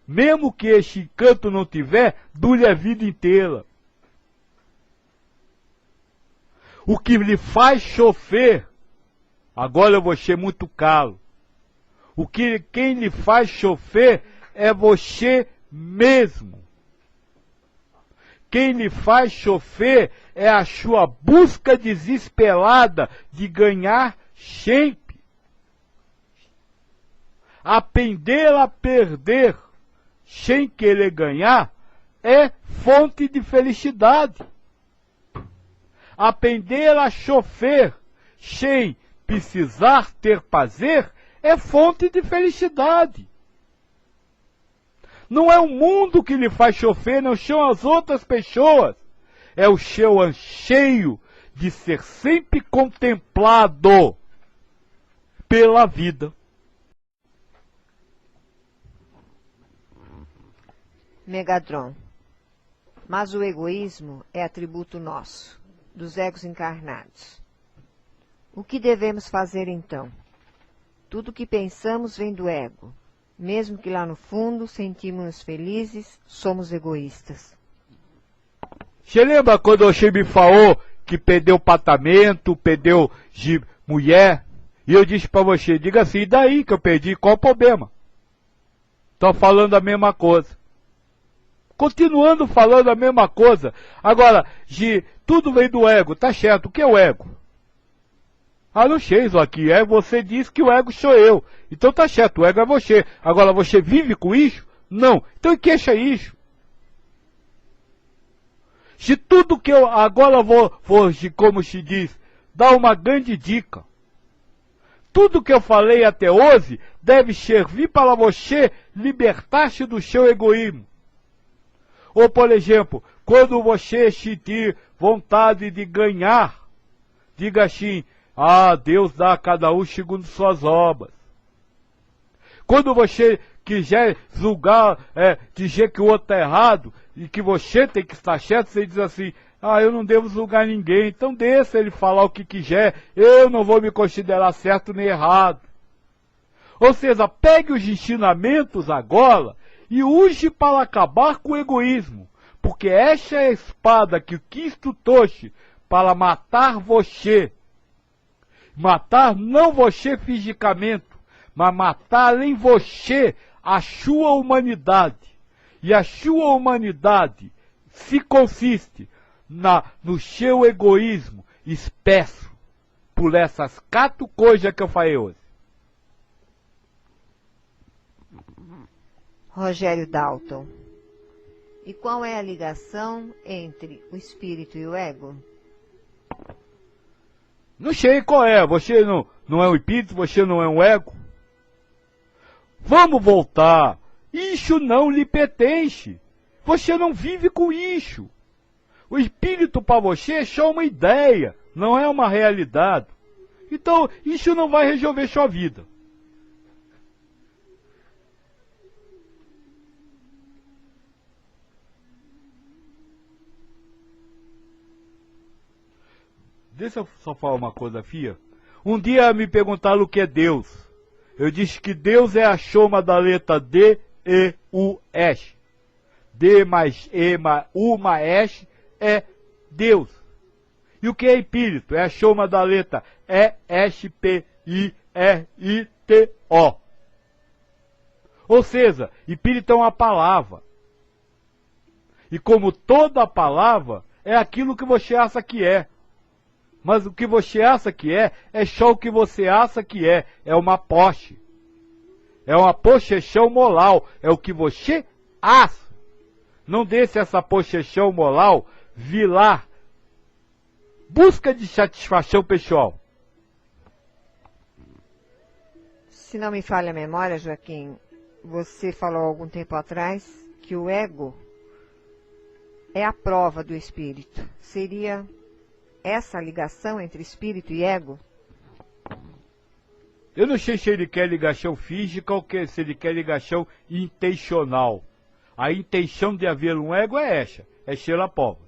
Mesmo que este encanto não tiver, dure a vida inteira. O que lhe faz sofrer, agora eu vou ser muito calo. Quem lhe faz sofrer é você mesmo. Quem lhe faz sofrer é a sua busca desesperada de ganhar sempre. Aprender a perder sem querer ganhar é fonte de felicidade. Aprender a sofrer sem precisar ter prazer é fonte de felicidade. Não é o mundo que lhe faz sofrer, não são as outras pessoas. É o seu anseio de ser sempre contemplado pela vida. Megatron. Mas o egoísmo é atributo nosso, dos egos encarnados. O que devemos fazer então? Tudo o que pensamos vem do ego. Mesmo que lá no fundo sentimos-nos felizes, somos egoístas. Você lembra quando você me falou que perdeu apartamento, perdeu de mulher? E eu disse para você, diga assim, e daí que eu perdi, qual o problema? Estou falando a mesma coisa. Continuando falando a mesma coisa. Agora, tudo vem do ego, tá certo, o que é o ego? Ah, não sei, isso aqui é você diz que o ego sou eu. Então tá certo, o ego é você. Agora você vive com isso? Não. Então queixa isso. Se tudo que eu agora vou como se diz, dar uma grande dica. Tudo que eu falei até hoje deve servir para você libertar-se do seu egoísmo. Ou, por exemplo, quando você sentir vontade de ganhar, diga assim, ah, Deus dá a cada um segundo suas obras. Quando você quiser julgar, dizer que o outro está errado e que você tem que estar certo, você diz assim, eu não devo julgar ninguém, então deixa ele falar o que quiser, eu não vou me considerar certo nem errado. Ou seja, pegue os ensinamentos agora e use para acabar com o egoísmo, porque esta é a espada que o Cristo trouxe para matar você. Matar não você fisicamente, mas matar em você a sua humanidade. E a sua humanidade se consiste no seu egoísmo espesso por essas 4 coisas que eu falei hoje. Rogério Dalton. E qual é a ligação entre o espírito e o ego? Não sei qual é, você não é um espírito, você não é um ego. Vamos voltar, isso não lhe pertence, você não vive com isso. O espírito para você é só uma ideia, não é uma realidade. Então, isso não vai resolver sua vida. Deixa eu só falar uma coisa, filha. Um dia me perguntaram o que é Deus. Eu disse que Deus é a soma da letra D, E, U, S. D mais E mais U mais S é Deus. E o que é espírito? É a soma da letra E, S, P, I, R, I, T, O. Ou seja, espírito é uma palavra. E como toda palavra, é aquilo que você acha que é. Mas o que você acha que é só o que você acha que é uma posse. É uma possessão moral, é o que você acha. Não deixe essa possessão moral virar busca de satisfação pessoal. Se não me falha a memória, Joaquim, você falou há algum tempo atrás que o ego é a prova do espírito. Seria essa ligação entre espírito e ego? Eu não sei se ele quer ligação física ou se ele quer ligação intencional. A intenção de haver um ego é essa, é ser a prova.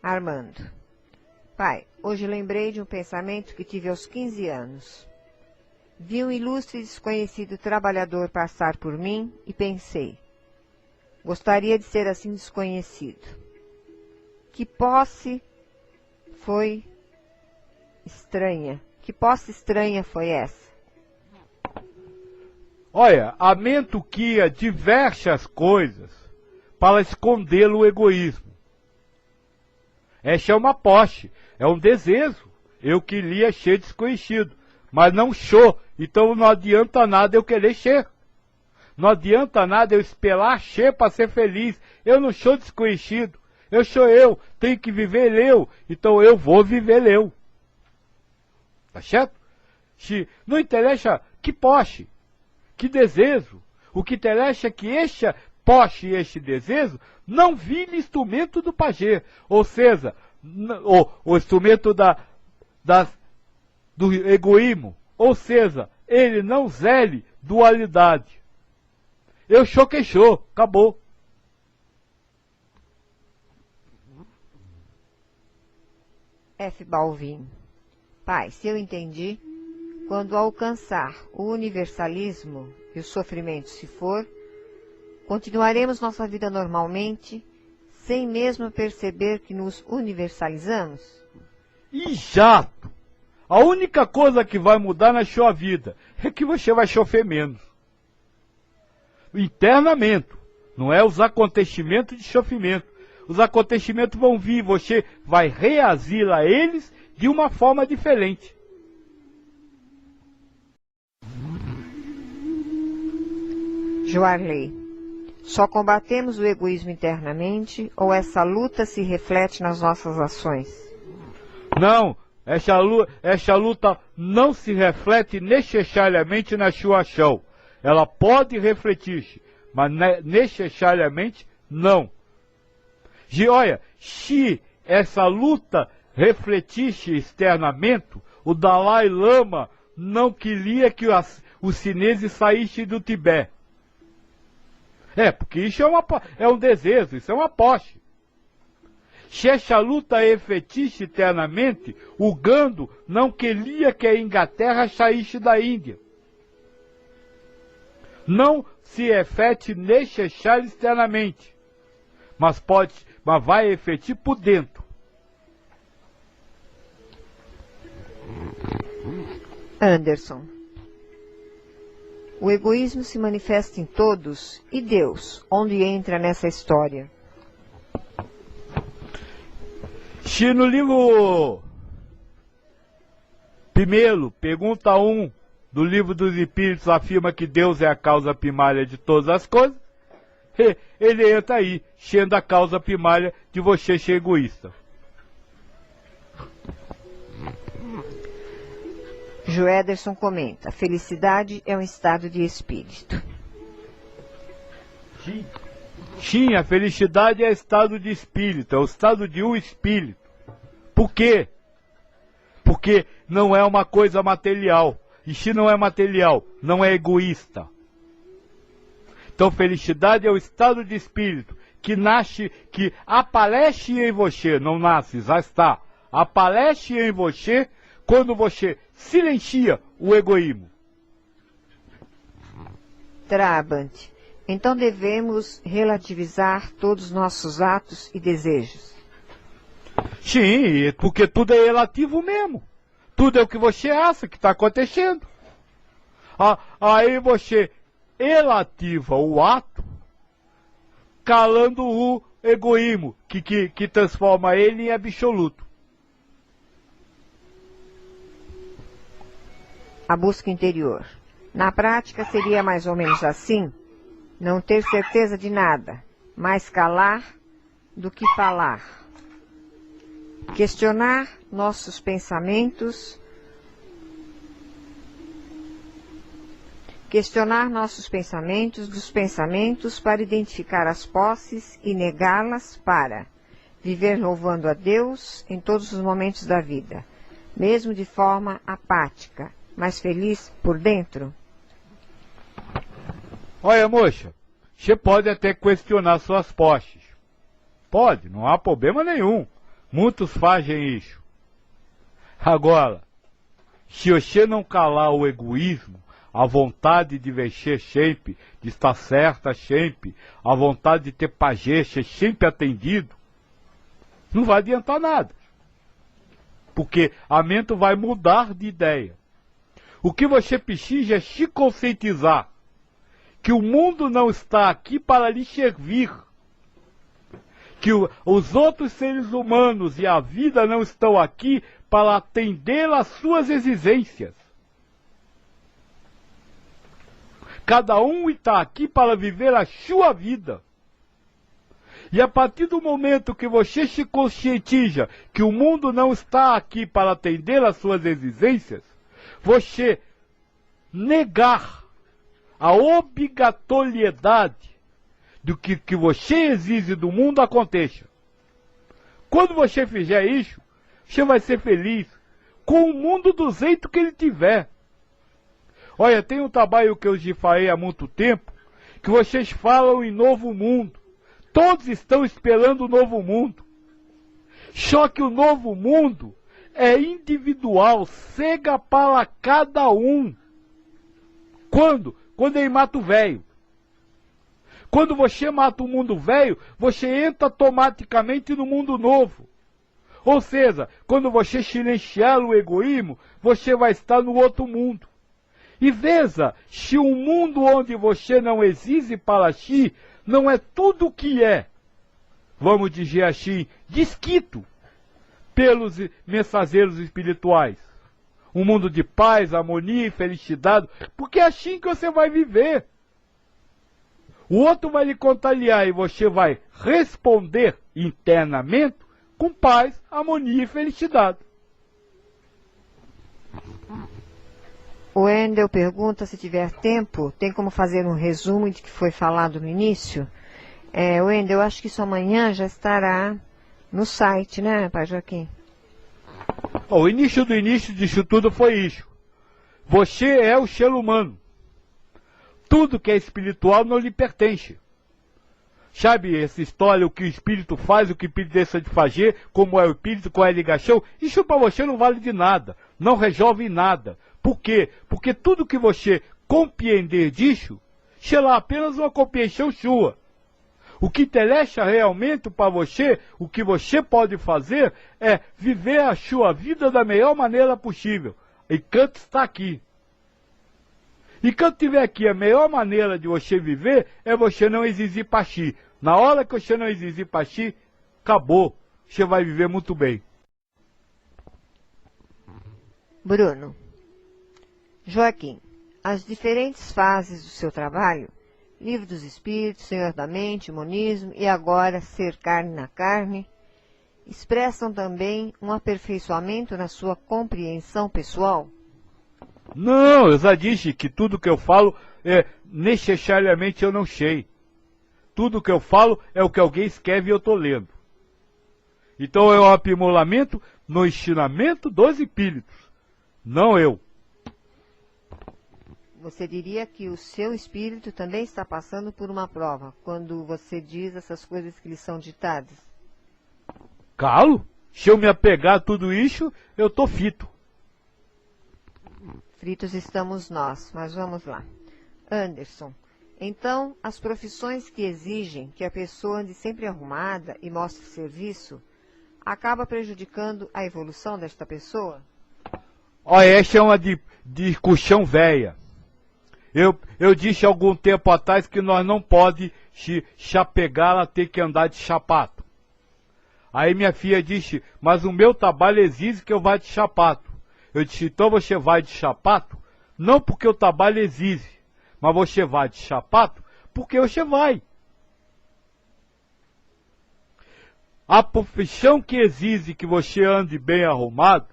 Armando. Pai, hoje lembrei de um pensamento que tive aos 15 anos. Vi um ilustre e desconhecido trabalhador passar por mim e pensei, gostaria de ser assim desconhecido. Que posse foi estranha. Que posse estranha foi essa? Olha, a mente cria diversas coisas para esconder o egoísmo. Essa é uma posse, é um desejo. Eu queria ser desconhecido, mas não sou. Então não adianta nada eu querer ser. Não adianta nada eu esperar ser para ser feliz. Eu não sou desconhecido. Eu sou eu. Tenho que viver eu. Então eu vou viver eu. Tá certo? Se não interessa que posse, que desejo. O que interessa é que este posse e este desejo não vire instrumento do pajé. Ou seja, o instrumento do egoísmo. Ou seja, ele não zele dualidade. Eu sou quem sou, acabou. F. Balvin. Pai, se eu entendi, quando alcançar o universalismo e o sofrimento se for, continuaremos nossa vida normalmente, sem mesmo perceber que nos universalizamos? Exato! A única coisa que vai mudar na sua vida é que você vai sofrer menos. Internamente, não é os acontecimentos de sofrimento. Os acontecimentos vão vir, você vai reagir a eles de uma forma diferente. Joarley. Só combatemos o egoísmo internamente ou essa luta se reflete nas nossas ações? Não, essa luta não se reflete necessariamente na sua ação. Ela pode refletir-se, mas necessariamente não. E olha, se essa luta refletisse externamente, o Dalai Lama não queria que os chineses saíssem do Tibete. Porque isso é um desejo, isso é uma posse. Se essa luta é efetisse eternamente, o Gandhi não queria que a Inglaterra saísse da Índia. Não se efete necessário externamente, mas vai efetir por dentro. Anderson. O egoísmo se manifesta em todos, e Deus, onde entra nessa história? Se no livro primeiro, pergunta 1 do livro dos Espíritos afirma que Deus é a causa primária de todas as coisas, ele entra aí, sendo a causa primária de você ser egoísta. Joederson comenta, felicidade é um estado de espírito. Sim, a felicidade é estado de espírito, é o estado de um espírito. Por quê? Porque não é uma coisa material. E se não é material, não é egoísta. Então felicidade é o estado de espírito que nasce, que aparece em você, não nasce, já está. Aparece em você quando você silencia o egoísmo. Trabant. Então devemos relativizar todos os nossos atos e desejos. Sim, porque tudo é relativo mesmo. Tudo é o que você acha que está acontecendo. Aí você relativa o ato, calando o egoísmo, que transforma ele em absoluto. A busca interior. Na prática seria mais ou menos assim: não ter certeza de nada, mais calar do que falar. Questionar nossos pensamentos. Questionar nossos pensamentos dos pensamentos para identificar as posses e negá-las para viver louvando a Deus em todos os momentos da vida, mesmo de forma apática, mas feliz por dentro? Olha, moça, você pode até questionar suas posses. Pode, não há problema nenhum. Muitos fazem isso. Agora, se você não calar o egoísmo, a vontade de vencer sempre, de estar certa sempre, a vontade de ter pajé sempre atendido, não vai adiantar nada. Porque a mente vai mudar de ideia. O que você precisa é se conscientizar que o mundo não está aqui para lhe servir. Que os outros seres humanos e a vida não estão aqui para atender às suas exigências. Cada um está aqui para viver a sua vida. E a partir do momento que você se conscientiza que o mundo não está aqui para atender às suas exigências, você negar a obrigatoriedade do que você exige do mundo aconteça. Quando você fizer isso, você vai ser feliz com o mundo do jeito que ele tiver. Olha, tem um trabalho que eu já falei há muito tempo, que vocês falam em novo mundo. Todos estão esperando o novo mundo. Só que o novo mundo é individual, chega para cada um. Quando? Quando ele mata o velho. Quando você mata o mundo velho, você entra automaticamente no mundo novo. Ou seja, quando você silenciar o egoísmo, você vai estar no outro mundo. E veja, se um mundo onde você não exige para si, não é tudo o que é, vamos dizer assim, descrito pelos mensageiros espirituais. Um mundo de paz, harmonia e felicidade, porque é assim que você vai viver. O outro vai lhe contrariar e você vai responder internamente com paz, harmonia e felicidade. O Wendel pergunta, se tiver tempo, tem como fazer um resumo de que foi falado no início? Wendel, eu acho que isso amanhã já estará no site, né, Pai Joaquim? O início do início disso tudo foi isso. Você é o ser humano. Tudo que é espiritual não lhe pertence. Sabe essa história, o que o espírito faz, o que o espírito deixa de fazer, como é o espírito, qual é a ligação? Isso para você não vale de nada, não resolve nada. Por quê? Porque tudo que você compreender disso, será apenas uma compreensão sua. O que interessa realmente para você, o que você pode fazer, é viver a sua vida da melhor maneira possível. Enquanto está aqui. Enquanto estiver aqui, a melhor maneira de você viver é você não exigir para si. Na hora que você não exigir para si, acabou. Você vai viver muito bem. Bruno. Joaquim, as diferentes fases do seu trabalho, Livro dos Espíritos, Senhor da Mente, Monismo e agora Ser Carne na Carne, expressam também um aperfeiçoamento na sua compreensão pessoal? Não, eu já disse que tudo que eu falo, necessariamente eu não sei. Tudo que eu falo é o que alguém escreve e eu estou lendo. Então é um aprimoramento no ensinamento dos espíritos, não eu. Você diria que o seu espírito também está passando por uma prova, quando você diz essas coisas que lhe são ditadas? Claro, se eu me apegar a tudo isso, eu estou fito. Fritos estamos nós, mas vamos lá. Anderson, então as profissões que exigem que a pessoa ande sempre arrumada e mostre serviço, acaba prejudicando a evolução desta pessoa? Olha, essa é uma discussão velha. Eu disse há algum tempo atrás que nós não pode se apegar a ter que andar de sapato. Aí minha filha disse, mas o meu trabalho exige que eu vá de sapato. Eu disse, então você vai de sapato? Não porque o trabalho exige, mas você vai de sapato porque você vai. A profissão que exige que você ande bem arrumado,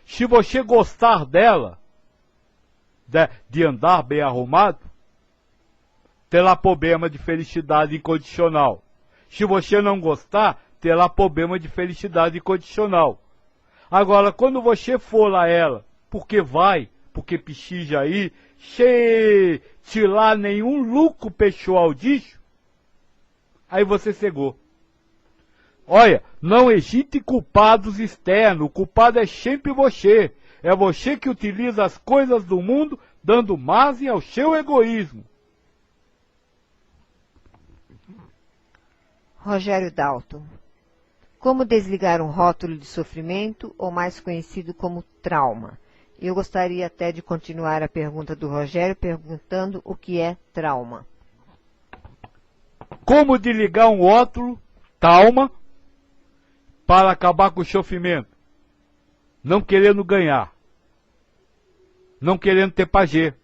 se você gostar dela, de andar bem arrumado, terá problema de felicidade incondicional. Se você não gostar, terá problema de felicidade incondicional. Agora, quando você for a ela, porque vai, porque precisa ir, sem tirar nenhum lucro pessoal disso, aí você cegou. Olha, não existe culpados externos, o culpado é sempre você. É você que utiliza as coisas do mundo, dando margem ao seu egoísmo. Rogério Dalton. Como desligar um rótulo de sofrimento, ou mais conhecido como trauma? Eu gostaria até de continuar a pergunta do Rogério, perguntando o que é trauma. Como desligar um rótulo, trauma, para acabar com o sofrimento? Não querendo ganhar. Não querendo ter prazer.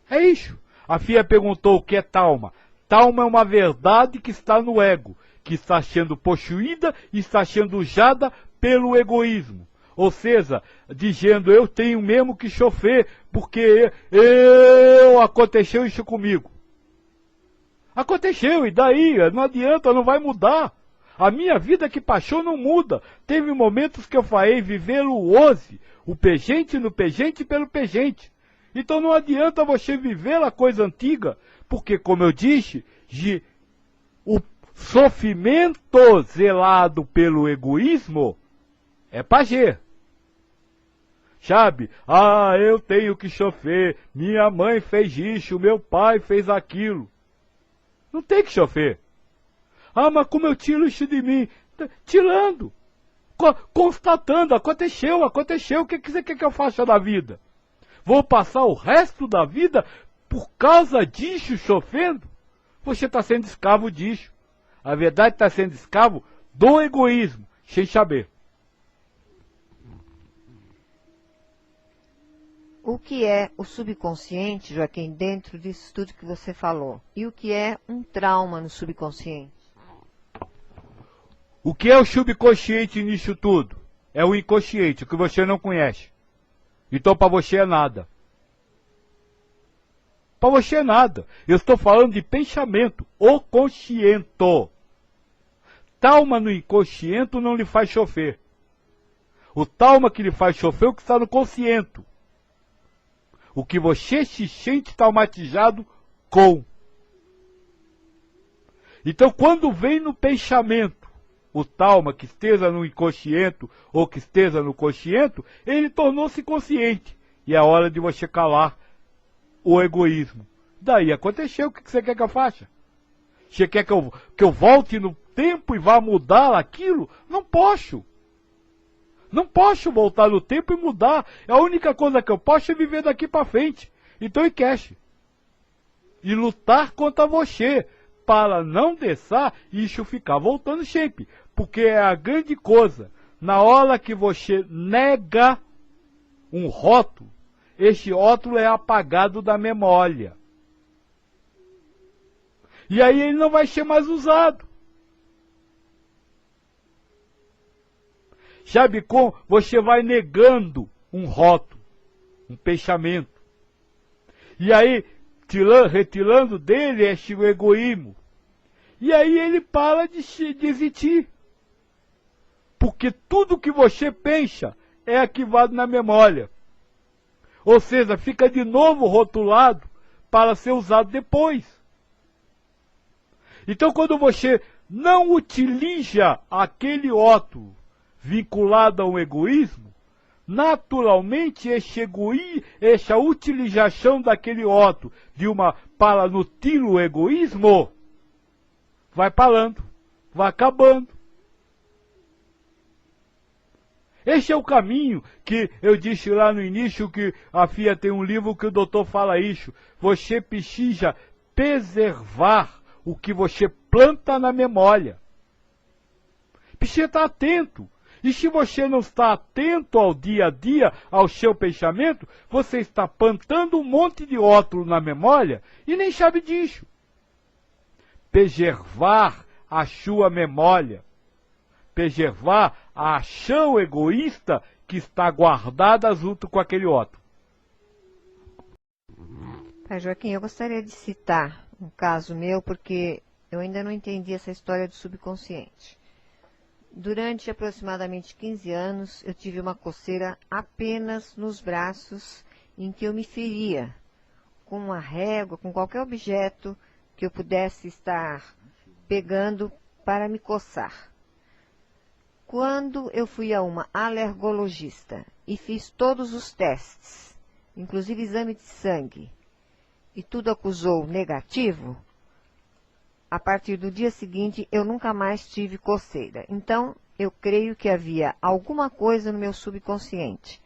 É isso. A filha perguntou o que é trauma. Trauma é uma verdade que está no ego, que está sendo possuída e está sendo usada pelo egoísmo. Ou seja, dizendo, eu tenho mesmo que sofrer, porque aconteceu isso comigo. Aconteceu, e daí? Não adianta, não vai mudar. A minha vida que passou não muda. Teve momentos que eu farei viver o hoje, o presente no presente pelo presente. Então não adianta você viver a coisa antiga, porque, como eu disse, o sofrimento zelado pelo egoísmo é prazer. Sabe? Eu tenho que sofrer, minha mãe fez isso, meu pai fez aquilo. Não tem que sofrer. Mas como eu tiro isso de mim? Tirando. Constatando, aconteceu. O que você quer que eu faça da vida? Vou passar o resto da vida por causa disso sofrendo? Você está sendo escravo disso. A verdade está sendo escravo do egoísmo, sem saber. O que é o subconsciente, Joaquim, dentro disso tudo que você falou? E o que é um trauma no subconsciente? O que é o subconsciente nisso tudo? É o inconsciente, o que você não conhece. Então para você é nada. Para você é nada. Eu estou falando de pensamento, o consciente. Talma no inconsciente não lhe faz chofer. O talma que lhe faz chofer é o que está no consciente. O que você se sente traumatizado com. Então, quando vem no pensamento o talma que esteja no inconsciente ou que esteja no consciente, ele tornou-se consciente. E é hora de você calar o egoísmo. Daí aconteceu, o que você quer que eu faça? Você quer que eu volte no tempo e vá mudar aquilo? Não posso. Não posso voltar no tempo e mudar. A única coisa que eu posso é viver daqui para frente. Então enquece. E lutar contra você, para não deixar isso ficar voltando sempre. Porque é a grande coisa. Na hora que você nega um rótulo, esse rótulo é apagado da memória. E aí ele não vai ser mais usado. Sabe como? Você vai negando um rótulo, um pensamento. E aí, retirando dele esse egoísmo. E aí ele para de existir. Porque tudo que você pensa é arquivado na memória. Ou seja, fica de novo rotulado para ser usado depois. Então, quando você não utiliza aquele rótulo vinculado ao egoísmo, naturalmente essa utilização daquele rótulo para nutrir o egoísmo vai parando, vai acabando. Esse é o caminho que eu disse lá no início, que a FIA tem um livro que o doutor fala isso. Você precisa preservar o que você planta na memória. Precisa estar atento. E se você não está atento ao dia a dia, ao seu pensamento, você está plantando um monte de rótulo na memória e nem sabe disso. Preservar a sua memória. Preservar a ação egoísta que está guardada junto com aquele rótulo. Pai Joaquim, eu gostaria de citar um caso meu, porque eu ainda não entendi essa história do subconsciente. Durante aproximadamente 15 anos, eu tive uma coceira apenas nos braços, em que eu me feria com uma régua, com qualquer objeto que eu pudesse estar pegando para me coçar. Quando eu fui a uma alergologista e fiz todos os testes, inclusive exame de sangue, e tudo acusou negativo, a partir do dia seguinte eu nunca mais tive coceira. Então, eu creio que havia alguma coisa no meu subconsciente.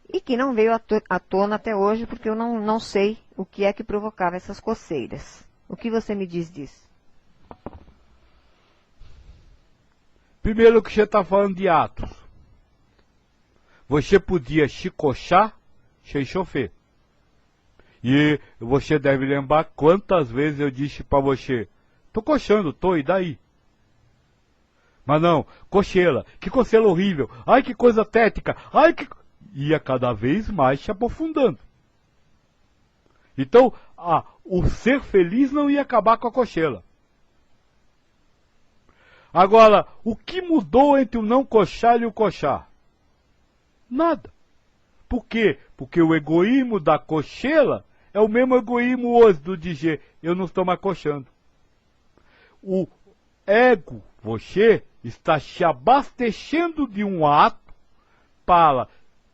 E que não veio à tona até hoje, porque eu não sei o que é que provocava essas coceiras. O que você me diz disso? Primeiro que você está falando de atos. Você podia se coçar sem chofer. E você deve lembrar quantas vezes eu disse para você: tô coçando, e daí? Mas não, coceira, que coceira horrível, ai que coisa tétrica, ai que... Ia cada vez mais se aprofundando. Então, o ser feliz não ia acabar com a coceira. Agora, o que mudou entre o não coçar e o coçar? Nada. Por quê? Porque o egoísmo da coceira é o mesmo egoísmo hoje do dizer, eu não estou mais coçando. O ego, você, está se abastecendo de um ato para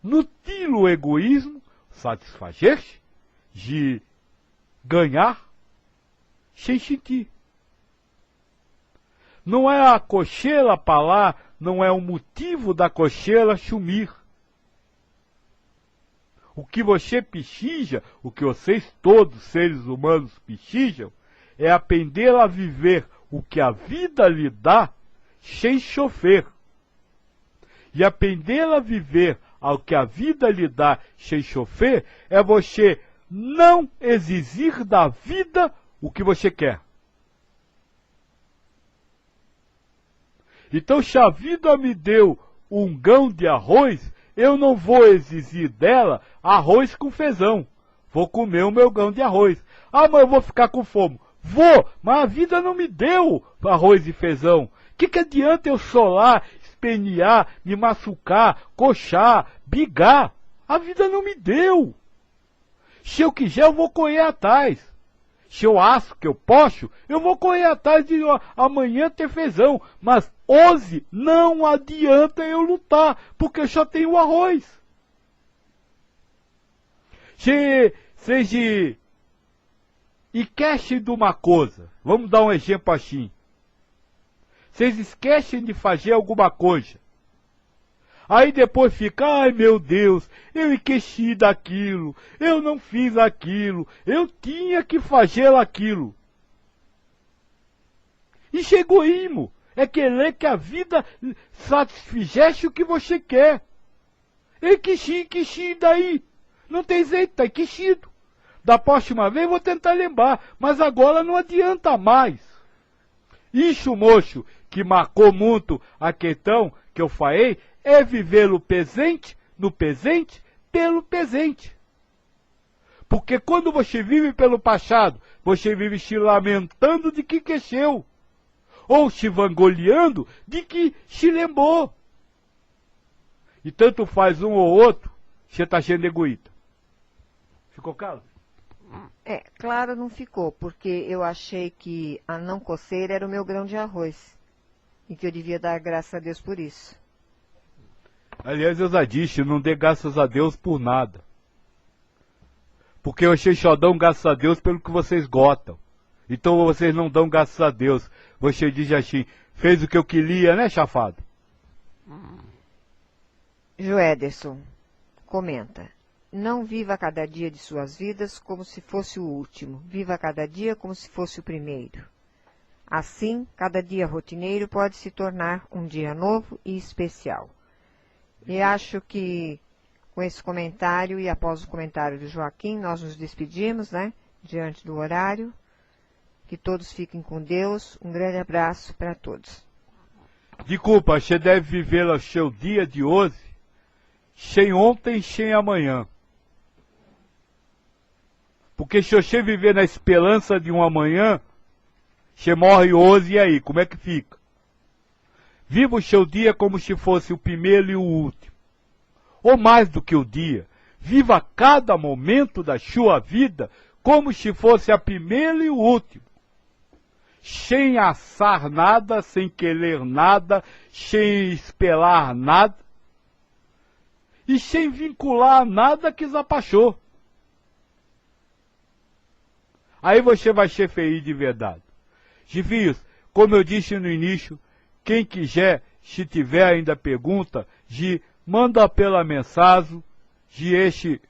nutrir o egoísmo, satisfazer-se, de ganhar, sem sentir. Não é a coceira para lá, não é o motivo da coceira sumir. O que você precisa, o que vocês todos, seres humanos, precisam, é aprender a viver o que a vida lhe dá sem chofer. E aprender a viver ao que a vida lhe dá sem chofer é você não exigir da vida o que você quer. Então, se a vida me deu um grão de arroz, eu não vou exigir dela arroz com feijão. Vou comer o meu grão de arroz. Ah, mas eu vou ficar com fome. Vou, mas a vida não me deu arroz e feijão. Que adianta eu solar, espernear, me machucar, coxar, bigar? A vida não me deu. Se eu quiser, eu vou correr atrás. Se eu acho que eu posso, eu vou correr atrás de amanhã ter feijão. Mas hoje não adianta eu lutar, porque eu só tenho arroz. Se seja esquecem de uma coisa, vamos dar um exemplo assim. Vocês esquecem de fazer alguma coisa. Aí depois fica, ai meu Deus, eu esqueci daquilo, eu não fiz aquilo, eu tinha que fazer aquilo. Isso é egoísmo, é querer que a vida satisfizesse o que você quer. Eu esqueci daí, não tem jeito, tá esquecido. Da próxima vez vou tentar lembrar, mas agora não adianta mais. Isso, moço, que marcou muito a questão que eu falei, é viver no presente, pelo presente. Porque quando você vive pelo passado, você vive se lamentando de que esqueceu. Ou se vangloriando de que se lembrou. E tanto faz um ou outro, você está sendo egoísta. Ficou claro? Claro, não ficou, porque eu achei que a não coceira era o meu grão de arroz. E que eu devia dar graças a Deus por isso. Aliás, eu já disse, não dê graças a Deus por nada. Porque vocês só dão graças a Deus pelo que vocês gostam. Então vocês não dão graças a Deus. Você diz assim, fez o que eu queria, né, chafado? Joederson comenta. Não viva cada dia de suas vidas como se fosse o último. Viva cada dia como se fosse o primeiro. Assim, cada dia rotineiro pode se tornar um dia novo e especial. E acho que com esse comentário e após o comentário do Joaquim, nós nos despedimos, né? Diante do horário. Que todos fiquem com Deus. Um grande abraço para todos. Desculpa, você deve viver o seu dia de hoje sem ontem, sem amanhã. Porque se você viver na esperança de um amanhã, você morre hoje e aí, como é que fica? Viva o seu dia como se fosse o primeiro e o último. Ou mais do que o dia, viva cada momento da sua vida como se fosse a primeira e o último. Sem assar nada, sem querer nada, sem esperar nada. E sem vincular nada que já passou. Aí você vai ser feliz de verdade. Gifios, como eu disse no início, quem quiser, se tiver ainda pergunta, manda pela mensagem, este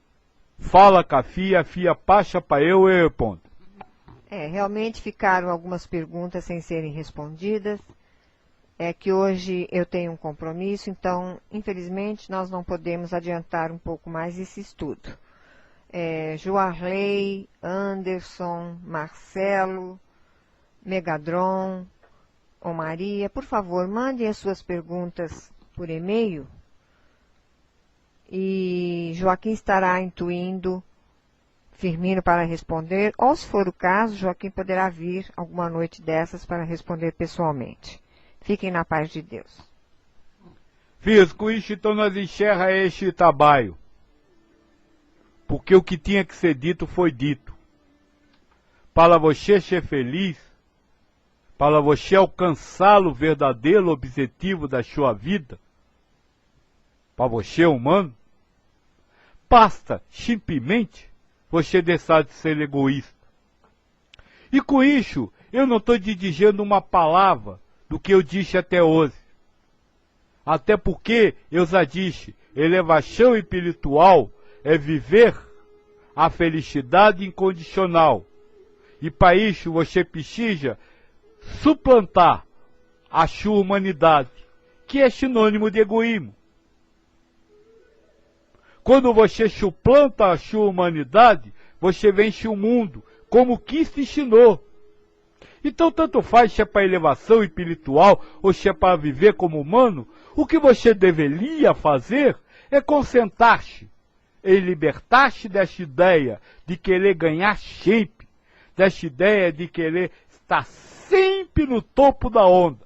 fala com a FIA passa para eu respondo. Realmente ficaram algumas perguntas sem serem respondidas. É que hoje eu tenho um compromisso, então, infelizmente, nós não podemos adiantar um pouco mais esse estudo. Joarley, Anderson, Marcelo, Megadron, ou Maria, por favor, mandem as suas perguntas por e-mail e Joaquim estará intuindo Firmino para responder, ou se for o caso, Joaquim poderá vir alguma noite dessas para responder pessoalmente. Fiquem na paz de Deus. Filhos, com isso então nós encerra este trabalho. Porque o que tinha que ser dito foi dito. Para você ser feliz, para você alcançar o verdadeiro objetivo da sua vida, para você humano, basta simplesmente você deixar de ser egoísta. E com isso, eu não estou te dizendo uma palavra do que eu disse até hoje. Até porque, eu já disse, elevação espiritual é viver a felicidade incondicional. E para isso você precisa suplantar a sua humanidade, que é sinônimo de egoísmo. Quando você suplanta a sua humanidade, você vence o mundo, como Cristo ensinou. Então, tanto faz se é para elevação espiritual ou se é para viver como humano, o que você deveria fazer é concentrar-se em libertar-se dessa ideia de querer ganhar sempre, dessa ideia de querer estar sempre no topo da onda.